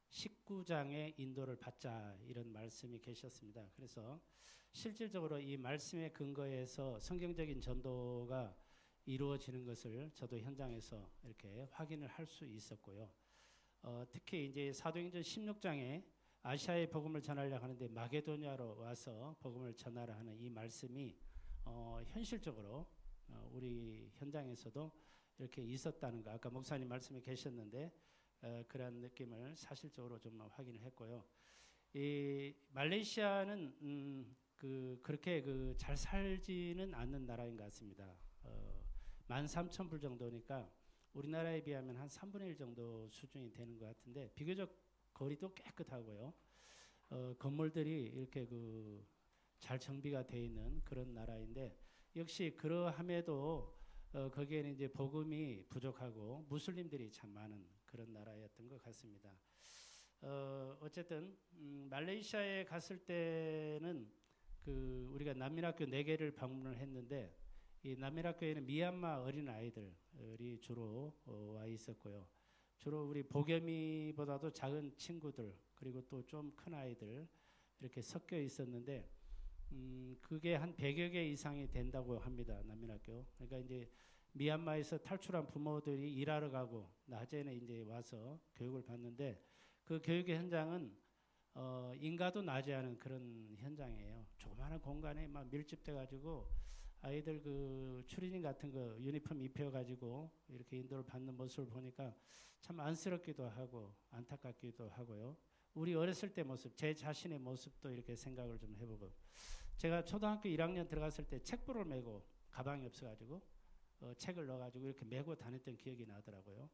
S2: 19장의 인도를 받자 이런 말씀이 계셨습니다. 그래서 실질적으로 이 말씀의 근거에서 성경적인 전도가 이루어지는 것을 저도 현장에서 이렇게 확인을 할 수 있었고요. 특히 이제 사도행전 16장에 아시아의 복음을 전하려고 하는데 마게도냐로 와서 복음을 전하라 하는 이 말씀이 현실적으로 우리 현장에서도 이렇게 있었다는 거 아까 목사님 말씀에 계셨는데 그런 느낌을 사실적으로 좀 확인을 했고요. 이 말레이시아는 그렇게 잘 살지는 않는 나라인 것 같습니다. 13,000불 정도니까 우리나라에 비하면 한 3분의 1 정도 수준이 되는 것 같은데 비교적 거리도 깨끗하고요. 건물들이 이렇게 잘 정비가 되어 있는 그런 나라인데 역시 그러함에도 거기에는 이제 복음이 부족하고 무슬림들이 참 많은 그런 나라였던 것 같습니다. 어쨌든 말레이시아에 갔을 때는 우리가 난민학교 4개를 방문을 했는데 이 난민학교에는 미얀마 어린 아이들이 주로 와 있었고요. 주로 우리 보겸이보다도 작은 친구들 그리고 또 좀 큰 아이들 이렇게 섞여 있었는데 그게 한 100여 개 이상이 된다고 합니다. 난민학교. 그러니까 이제 미얀마에서 탈출한 부모들이 일하러 가고 낮에는 이제 와서 교육을 받는데 그 교육의 현장은 인가도 나지 않은 그런 현장이에요. 조그마한 공간에 막 밀집돼 가지고 아이들 추리닝 같은 거 유니폼 입혀 가지고 이렇게 인도를 받는 모습을 보니까 참 안쓰럽기도 하고 안타깝기도 하고요. 우리 어렸을 때 모습, 제 자신의 모습도 이렇게 생각을 좀 해보고 제가 초등학교 1학년 들어갔을 때 책보를 메고 가방이 없어가지고 책을 넣어가지고 이렇게 메고 다녔던 기억이 나더라고요.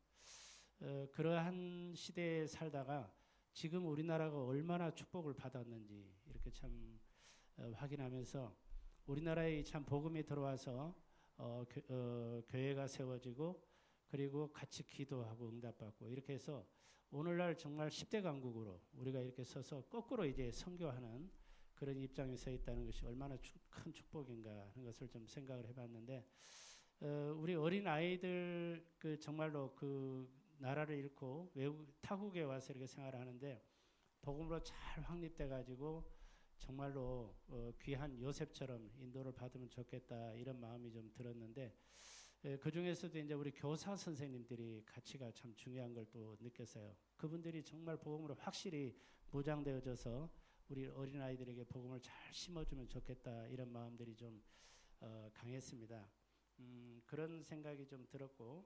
S2: 그러한 시대에 살다가 지금 우리나라가 얼마나 축복을 받았는지 이렇게 참 확인하면서 우리나라에 참 복음이 들어와서 교회가 세워지고 그리고 같이 기도하고 응답받고 이렇게 해서 오늘날 정말 10대 강국으로 우리가 이렇게 서서 거꾸로 이제 선교하는 그런 입장에 서 있다는 것이 얼마나 큰 축복인가 하는 것을 좀 생각을 해봤는데 우리 어린 아이들 정말로 나라를 잃고 외국 타국에 와서 이렇게 생활하는데 복음으로 잘 확립돼 가지고 정말로 귀한 요셉처럼 인도를 받으면 좋겠다 이런 마음이 좀 들었는데 그 중에서도 이제 우리 교사 선생님들이 가치가 참 중요한 걸 또 느꼈어요. 그분들이 정말 복음으로 확실히 무장되어져서 우리 어린 아이들에게 복음을 잘 심어주면 좋겠다 이런 마음들이 좀 강했습니다. 그런 생각이 좀 들었고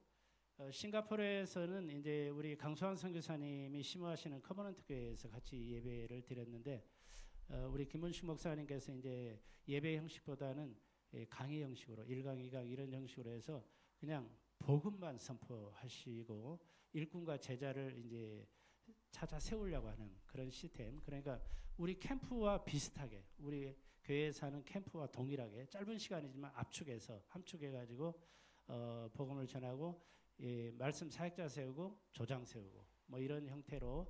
S2: 싱가포르에서는 이제 우리 강수환 선교사님이 심호하시는 커버넌트 교회에서 같이 예배를 드렸는데 우리 김문식 목사님께서 이제 예배 형식보다는 강의 형식으로 1강, 2강 이런 형식으로 해서 그냥 복음만 선포하시고 일꾼과 제자를 이제 찾아 세우려고 하는 그런 시스템. 그러니까 우리 캠프와 비슷하게 우리 교회에 사는 캠프와 동일하게 짧은 시간이지만 압축해서 함축해가지고 복음을 전하고 말씀 사역자 세우고 조장 세우고 뭐 이런 형태로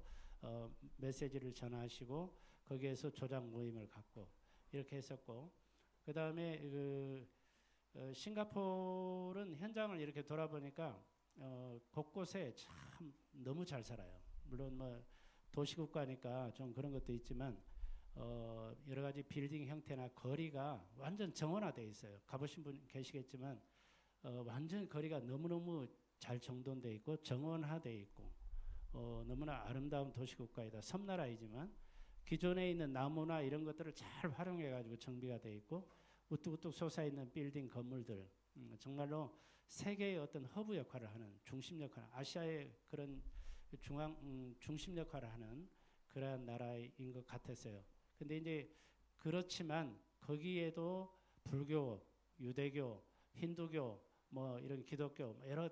S2: 메시지를 전하시고 거기에서 조장 모임을 갖고 이렇게 했었고 그 다음에 싱가포르는 현장을 이렇게 돌아보니까 곳곳에 참 너무 잘 살아요. 물론 뭐 도시국가니까 좀 그런 것도 있지만 여러 가지 빌딩 형태나 거리가 완전 정원화되어 있어요. 가보신 분 계시겠지만 완전 거리가 너무너무 잘 정돈되어 있고 정원화되어 있고 너무나 아름다운 도시국가이다. 섬나라이지만 기존에 있는 나무나 이런 것들을 잘 활용해가지고 정비가 되어 있고 우뚝우뚝 솟아있는 빌딩 건물들 정말로 세계의 어떤 허브 역할을 하는 중심 역할, 아시아의 그런 중심 역할을 하는 그러한 나라인 것 같았어요. 근데 이제 그렇지만 거기에도 불교, 유대교, 힌두교, 뭐 이런 기독교 여러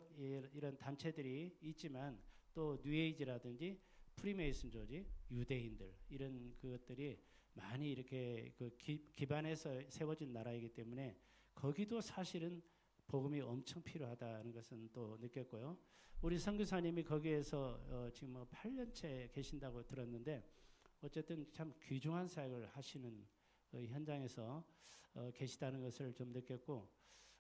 S2: 이런 단체들이 있지만 또 뉴에이지라든지 프리메이슨 조직, 유대인들 이런 그것들이 많이 이렇게 그 기반에서 세워진 나라이기 때문에 거기도 사실은 복음이 엄청 필요하다는 것은 또 느꼈고요. 우리 선교사님이 거기에서 지금 뭐 8년째 계신다고 들었는데 어쨌든 참 귀중한 사역을 하시는 현장에서 계시다는 것을 좀 느꼈고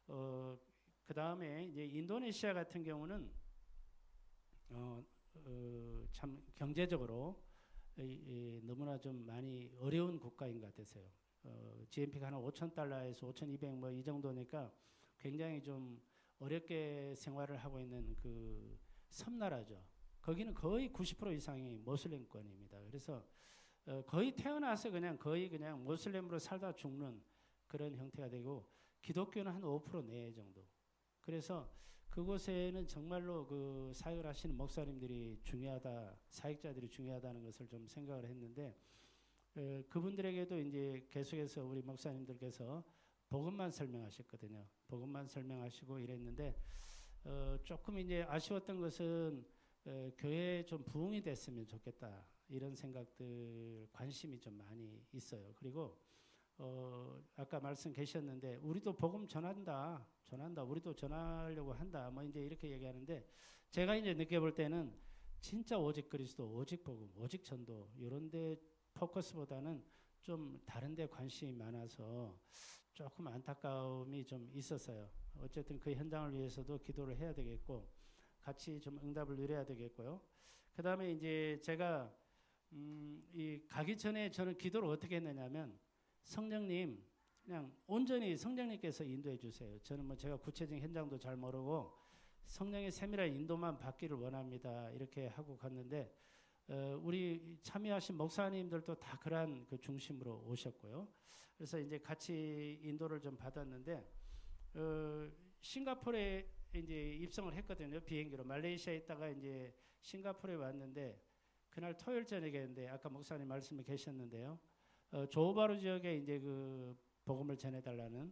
S2: 그 다음에 이제 인도네시아 같은 경우는 참 경제적으로 너무나 좀 많이 어려운 국가인 것 같아서요. GNP가 한 5,000달러에서 5,200 뭐 이 정도니까 굉장히 좀 어렵게 생활을 하고 있는 그 섬나라죠. 거기는 거의 90% 이상이 모슬림권입니다. 그래서 거의 태어나서 거의 그냥 모슬림으로 살다 죽는 그런 형태가 되고 기독교는 한 5% 내외 정도. 그래서 그곳에는 정말로 그 사역을 하시는 목사님들이 중요하다, 사역자들이 중요하다는 것을 좀 생각을 했는데 그분들에게도 이제 계속해서 우리 목사님들께서 복음만 설명하셨거든요. 복음만 설명하시고 이랬는데 조금 이제 아쉬웠던 것은 교회에 좀 부흥이 됐으면 좋겠다 이런 생각들 관심이 좀 많이 있어요. 그리고 아까 말씀 계셨는데 우리도 복음 전한다, 우리도 전하려고 한다, 뭐 이제 이렇게 얘기하는데 제가 이제 느껴볼 때는 진짜 오직 그리스도, 오직 복음, 오직 전도 이런데 포커스보다는 좀 다른데 관심이 많아서 조금 안타까움이 좀 있었어요. 어쨌든 그 현장을 위해서도 기도를 해야 되겠고 같이 좀 응답을 누려야 되겠고요. 그 다음에 이제 제가 이 가기 전에 저는 기도를 어떻게 했느냐면 성령님 그냥 온전히 성령님께서 인도해 주세요. 저는 뭐 제가 구체적인 현장도 잘 모르고 성령의 세밀한 인도만 받기를 원합니다. 이렇게 하고 갔는데 우리 참여하신 목사님들도 다 그러한 그 중심으로 오셨고요. 그래서 이제 같이 인도를 좀 받았는데 싱가포르에 이제 입성을 했거든요. 비행기로 말레이시아에 있다가 이제 싱가포르에 왔는데 그날 토요일 저녁이었는데 아까 목사님 말씀에 계셨는데요. 조호바루 지역에 이제 그 복음을 전해달라는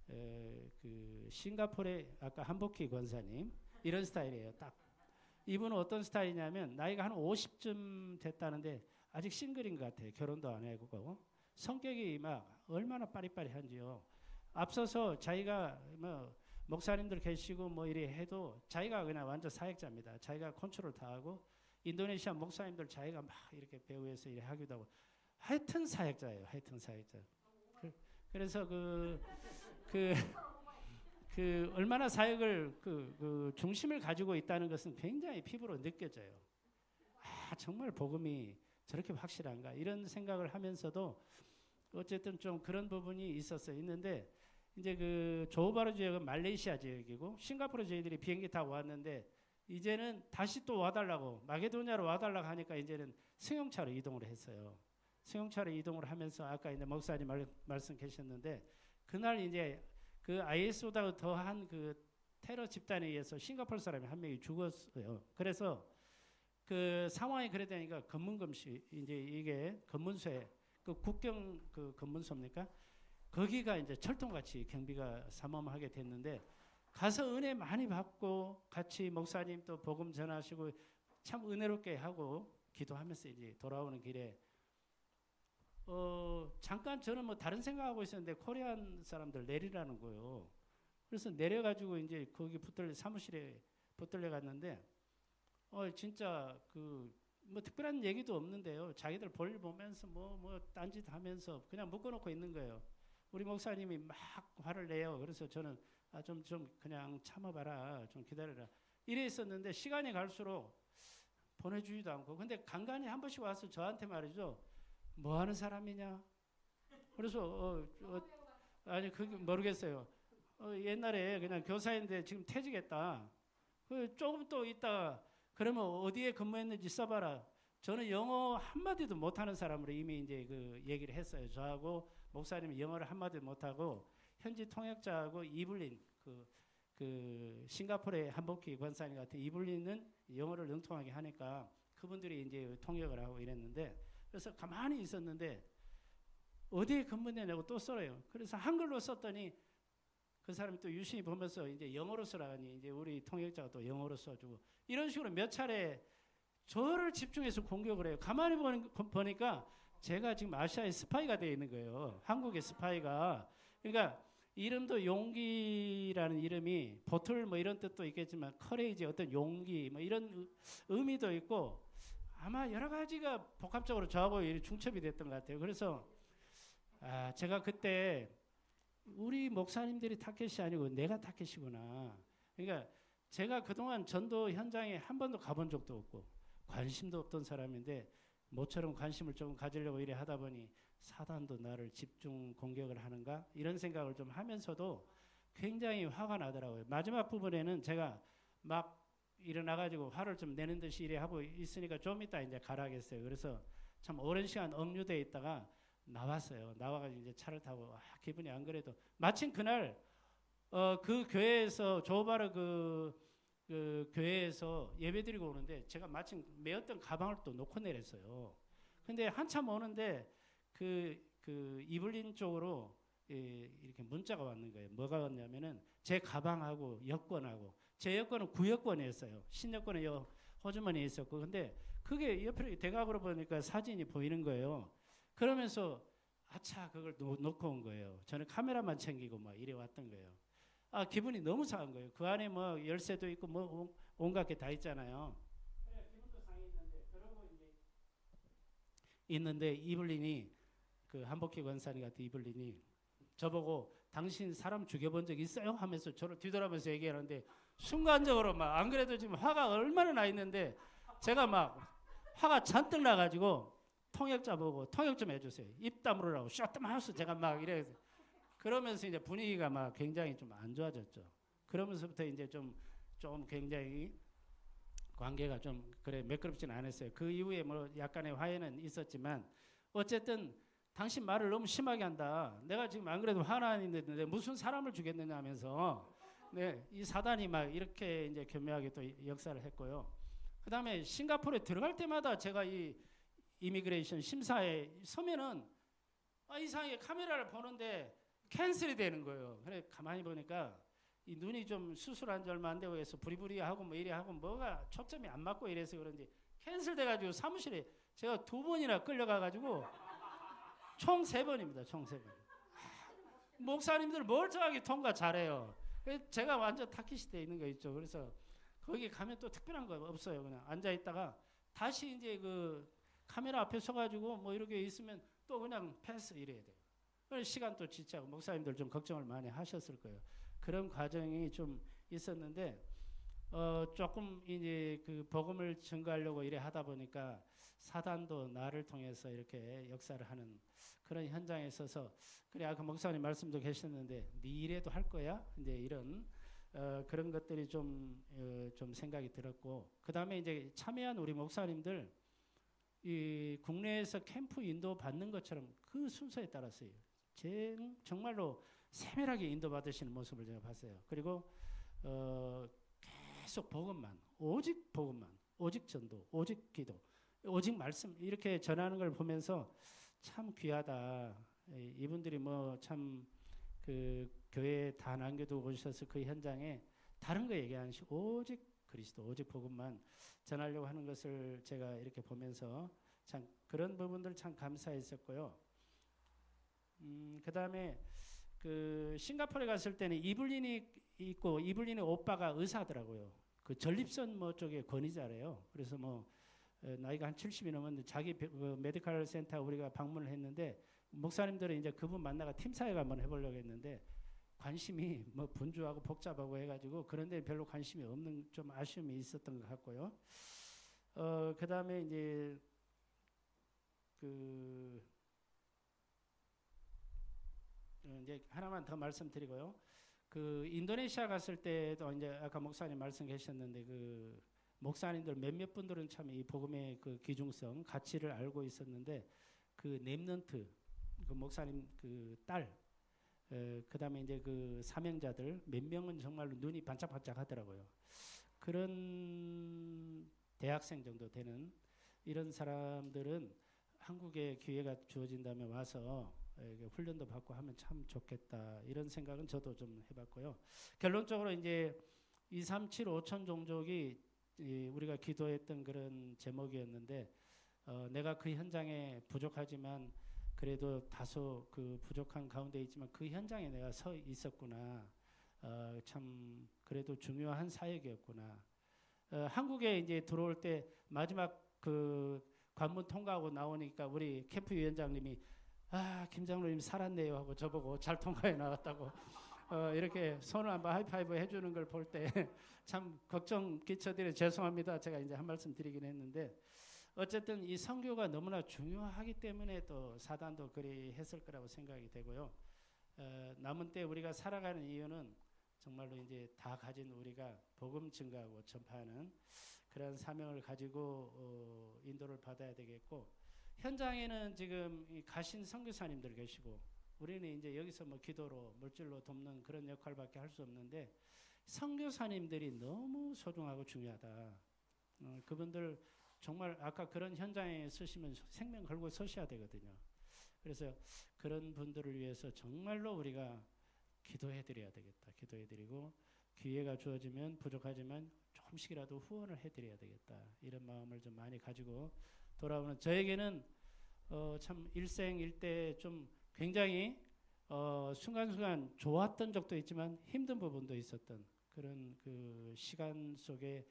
S2: 그 싱가포르의 아까 한복희 권사님 이런 스타일이에요. 딱 이분은 어떤 스타일이냐면 나이가 한 50쯤 됐다는데 아직 싱글인 것 같아요. 결혼도 안 해고 성격이 막 얼마나 빠리빠리한지요. 앞서서 자기가 뭐 목사님들 계시고 뭐 이래 해도 자기가 그냥 완전 사역자입니다. 자기가 컨트롤 다 하고 인도네시아 목사님들 자기가 막 이렇게 배후에서 이래 하기도 하고 하여튼 사역자예요. 하여튼 사역자. 그래서 그 얼마나 사역을 그 중심을 가지고 있다는 것은 굉장히 피부로 느껴져요. 아 정말 복음이 저렇게 확실한가 이런 생각을 하면서도 어쨌든 좀 그런 부분이 있는데 이제 그 조호바루 지역은 말레이시아 지역이고 싱가포르 저희들이 비행기 타고 왔는데 이제는 다시 또 와달라고 마게도냐로 와달라고 하니까 이제는 승용차로 이동을 했어요. 승용차로 이동을 하면서 아까 이제 목사님 말씀 계셨는데 그날 이제 그 IS보다 더한 그 테러 집단에 의해서 싱가포르 사람이 한 명이 죽었어요. 그래서 그 상황이 그러다니까 검문검시 이제 이게 검문소에 그 국경 그 검문소입니까? 거기가 이제 철통같이 경비가 삼엄하게 됐는데 가서 은혜 많이 받고 같이 목사님 또 복음 전하시고 참 은혜롭게 하고 기도하면서 이제 돌아오는 길에 잠깐 저는 뭐 다른 생각하고 있었는데 코리안 사람들 내리라는 거예요. 그래서 내려가지고 이제 거기 사무실에 붙들려 갔는데 진짜 그 뭐 특별한 얘기도 없는데요. 자기들 볼일 보면서 뭐 딴짓 하면서 그냥 묶어놓고 있는 거예요. 우리 목사님이 막 화를 내요. 그래서 저는 좀 그냥 참아봐라, 좀 기다려라 이래 있었는데 시간이 갈수록 보내주지도 않고 근데 간간히 한 번씩 와서 저한테 말이죠. 뭐 하는 사람이냐? 그래서 아니 그게 모르겠어요. 옛날에 그냥 교사인데 지금 퇴직했다. 그 조금 또 있다가 그러면 어디에 근무했는지 써봐라. 저는 영어 한마디도 못하는 사람으로 이미 이제 그 얘기를 했어요. 저하고 목사님이 영어를 한마디도 못하고 현지 통역자하고 이블린 그 싱가포르의 한복희 권사님 같은 이블린은 영어를 능통하게 하니까 그분들이 이제 통역을 하고 이랬는데 그래서 가만히 있었는데 어디에 근무했냐고 또 써요. 그래서 한글로 썼더니 그 사람이 또 유심히 보면서 이제 영어로 쓰라니 이제 우리 통역자가 또 영어로 써주고 이런 식으로 몇 차례 저를 집중해서 공격을 해요. 가만히 보니까 제가 지금 아시아의 스파이가 되어 있는 거예요. 한국의 스파이가. 그러니까 이름도 용기라는 이름이 보틀 뭐 이런 뜻도 있겠지만 커레이지 어떤 용기 뭐 이런 의미도 있고 아마 여러 가지가 복합적으로 저하고 중첩이 됐던 것 같아요. 그래서 제가 그때 우리 목사님들이 타켓이 아니고 내가 타켓이구나. 그러니까 제가 그동안 전도 현장에 한 번도 가본 적도 없고 관심도 없던 사람인데 모처럼 관심을 좀 가지려고 이래 하다 보니 사단도 나를 집중 공격을 하는가 이런 생각을 좀 하면서도 굉장히 화가 나더라고요. 마지막 부분에는 제가 막 일어나가지고 화를 좀 내는 듯이 이래 하고 있으니까 좀 이따 이제 가라겠어요. 그래서 참 오랜 시간 억류돼 있다가 나왔어요. 나와가지고 이제 차를 타고 기분이 안 그래도 마침 그날 그 교회에서 조바르 그 교회에서 예배드리고 오는데 제가 마침 메었던 가방을 또 놓고 내렸어요. 근데 한참 오는데 그 이블린 쪽으로 이렇게 문자가 왔는 거예요. 뭐가 왔냐면은 제 가방하고 여권하고 제 여권은 구여권이었어요. 신여권에 호주머니에 있었고 근데 그게 옆에 대각으로 보니까 사진이 보이는 거예요. 그러면서 아차 그걸 놓고 온 거예요. 저는 카메라만 챙기고 막 이래 왔던 거예요. 기분이 너무 상한 거예요. 그 안에 뭐 열쇠도 있고 뭐 온갖 게 다 있잖아요. 그래 기분도 상했는데 그러고 이제 있는데 이블린이 그 한복희 권사님 같은 이블린이 저보고 당신 사람 죽여본 적 있어요? 하면서 저를 뒤돌아보면서 얘기하는데 순간적으로 막 안 그래도 지금 화가 얼마나 나 있는데 제가 막 화가 잔뜩 나가지고 통역자 보고 통역 좀 해주세요. 입 다물으라고 셔트마우스 제가 막 이래서 그러면서 이제 분위기가 막 굉장히 좀 안 좋아졌죠. 그러면서부터 이제 좀 굉장히 관계가 좀 그래 매끄럽지는 않았어요. 그 이후에 뭐 약간의 화해는 있었지만 어쨌든 당신 말을 너무 심하게 한다. 내가 지금 안 그래도 화나 있는데 무슨 사람을 죽였느냐 하면서 네, 이 사단이 막 이렇게 이제 교묘하게 또 역사를 했고요. 그 다음에 싱가포르에 들어갈 때마다 제가 이 이미그레이션 심사에 서면은 이상하게 카메라를 보는데 캔슬이 되는 거예요. 그래 가만히 보니까 이 눈이 좀 수술한 지 얼마 안 되고 해서 부리부리하고 뭐 이래 하고 뭐가 초점이 안 맞고 이래서 그런지 캔슬 돼가지고 사무실에 제가 2번이나 끌려가가지고 총 3번입니다. 총 3번. 목사님들 멀쩡하게 통과 잘해요. 제가 완전 타깃이 돼 있는 거 있죠. 그래서 거기 가면 또 특별한 거 없어요. 그냥 앉아 있다가 다시 이제 그 카메라 앞에 서가지고 뭐 이렇게 있으면 또 그냥 패스 이래야 돼요. 시간 또 지체하고 목사님들 좀 걱정을 많이 하셨을 거예요. 그런 과정이 좀 있었는데 조금 이제 그 복음을 증거하려고 이래 하다 보니까 사단도 나를 통해서 이렇게 역사를 하는 그런 현장에 있어서 그래 아까 목사님 말씀도 계셨는데 네 일에도 할 거야 이제 이런 그런 것들이 좀 생각이 들었고 그 다음에 이제 참여한 우리 목사님들 이 국내에서 캠프 인도 받는 것처럼 그 순서에 따랐어요. 정말로 세밀하게 인도 받으시는 모습을 제가 봤어요. 그리고 계속 복음만, 오직 복음만, 오직 전도, 오직 기도, 오직 말씀 이렇게 전하는 걸 보면서 참 귀하다. 이분들이 뭐 참 그 교회에 다 남겨두고 오셔서 그 현장에 다른 거 얘기 안 하시고 오직 그리스도, 오직 복음만 전하려고 하는 것을 제가 이렇게 보면서 참 그런 부분들 참 감사했었고요. 그 다음에 그 싱가포르에 갔을 때는 이블린이 있고 이블린의 오빠가 의사더라고요. 그 전립선 뭐 쪽에 권위자래요. 그래서 뭐 나이가 한 70이 넘었는데 자기 그 메디컬 센터 우리가 방문을 했는데 목사님들은 이제 그분 만나가 팀 사역 한번 해보려고 했는데 관심이 뭐 분주하고 복잡하고 해가지고 그런데 별로 관심이 없는 좀 아쉬움이 있었던 것 같고요. 그 다음에 이제 이제 하나만 더 말씀드리고요. 그 인도네시아 갔을 때도 이제 아까 목사님 말씀 계셨는데 그 목사님들 몇몇 분들은 참 이 복음의 그 귀중성, 가치를 알고 있었는데 그 렘넌트 그 목사님 그 딸, 그다음에 이제 그 사명자들 몇 명은 정말로 눈이 반짝반짝 하더라고요. 그런 대학생 정도 되는 이런 사람들은 한국에 기회가 주어진다면 와서 훈련도 받고 하면 참 좋겠다 이런 생각은 저도 좀 해봤고요. 결론적으로 이제 237 5천 종족이 우리가 기도했던 그런 제목이었는데 내가 그 현장에 부족하지만 그래도 다소 그 부족한 가운데 있지만 그 현장에 내가 서 있었구나. 참 그래도 중요한 사역이었구나. 한국에 이제 들어올 때 마지막 그 관문 통과하고 나오니까 우리 캠프 위원장님이 김 장로님 살았네요 하고 저보고 잘 통과해 나왔다고 이렇게 손을 한번 하이파이브 해주는 걸 볼 때 참 걱정 끼쳐드려 죄송합니다. 제가 이제 한 말씀 드리긴 했는데 어쨌든 이 선교가 너무나 중요하기 때문에 또 사단도 그리 했을 거라고 생각이 되고요. 남은 때 우리가 살아가는 이유는 정말로 이제 다 가진 우리가 복음 증가하고 전파하는 그런 사명을 가지고 인도를 받아야 되겠고 현장에는 지금 가신 선교사님들 계시고 우리는 이제 여기서 뭐 기도로 물질로 돕는 그런 역할밖에 할 수 없는데 선교사님들이 너무 소중하고 중요하다. 그분들 정말 아까 그런 현장에 서시면 생명 걸고 서셔야 되거든요. 그래서 그런 분들을 위해서 정말로 우리가 기도해 드려야 되겠다. 기도해 드리고 기회가 주어지면 부족하지만 조금씩이라도 후원을 해 드려야 되겠다. 이런 마음을 좀 많이 가지고 돌아오는 저에게는 참 일생일대 좀 굉장히 순간순간 좋았던 적도 있지만 힘든 부분도 있었던 그런 그 시간 속에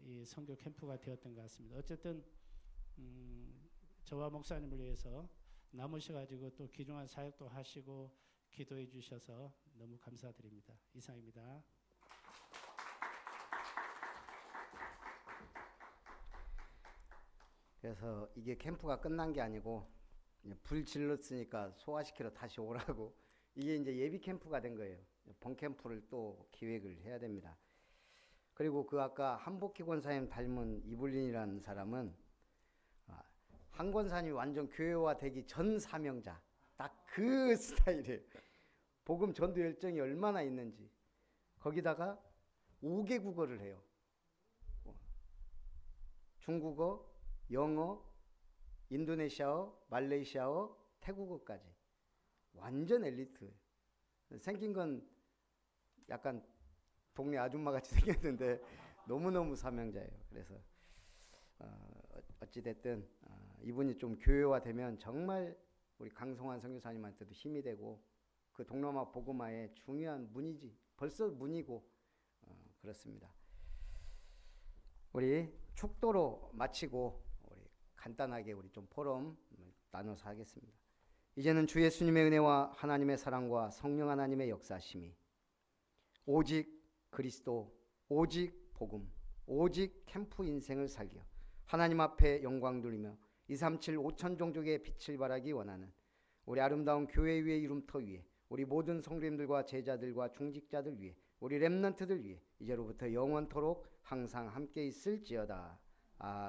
S2: 이 선교 캠프가 되었던 것 같습니다. 어쨌든 저와 목사님을 위해서 남으셔가지고 또 귀중한 사역도 하시고 기도해 주셔서 너무 감사드립니다. 이상입니다.
S1: 그래서 이게 캠프가 끝난 게 아니고 불 질렀으니까 소화시키러 다시 오라고 이게 이제 예비 캠프가 된 거예요. 본 캠프를 또 기획을 해야 됩니다. 그리고 그 아까 한복희 권사님 닮은 이블린이라는 사람은 한 권사님이 완전 교회화 되기 전 사명자 딱 그 스타일이에요. 복음 전도 열정이 얼마나 있는지 거기다가 5개 국어를 해요. 중국어, 영어, 인도네시아어, 말레이시아어, 태국어까지 완전 엘리트. 생긴 건 약간 동네 아줌마같이 생겼는데 너무너무 사명자예요. 그래서 어찌됐든 이분이 좀 교회화되면 정말 우리 강성환 선교사님한테도 힘이 되고 그 동남아 복음화의 중요한 문이지. 벌써 문이고 그렇습니다. 우리 축도로 마치고 우리 간단하게 우리 좀 포럼 나눠서 하겠습니다. 이제는 주 예수님의 은혜와 하나님의 사랑과 성령 하나님의 역사심이 오직 그리스도, 오직 복음, 오직 캠프 인생을 살기요 하나님 앞에 영광 돌리며 237 5천 종족의 빛을 발하기 원하는 우리 아름다운 교회 위의 이름터 위에 우리 모든 성도님들과 제자들과 중직자들 위해 우리 렘넌트들 위해 이제로부터 영원토록 항상 함께 있을지어다.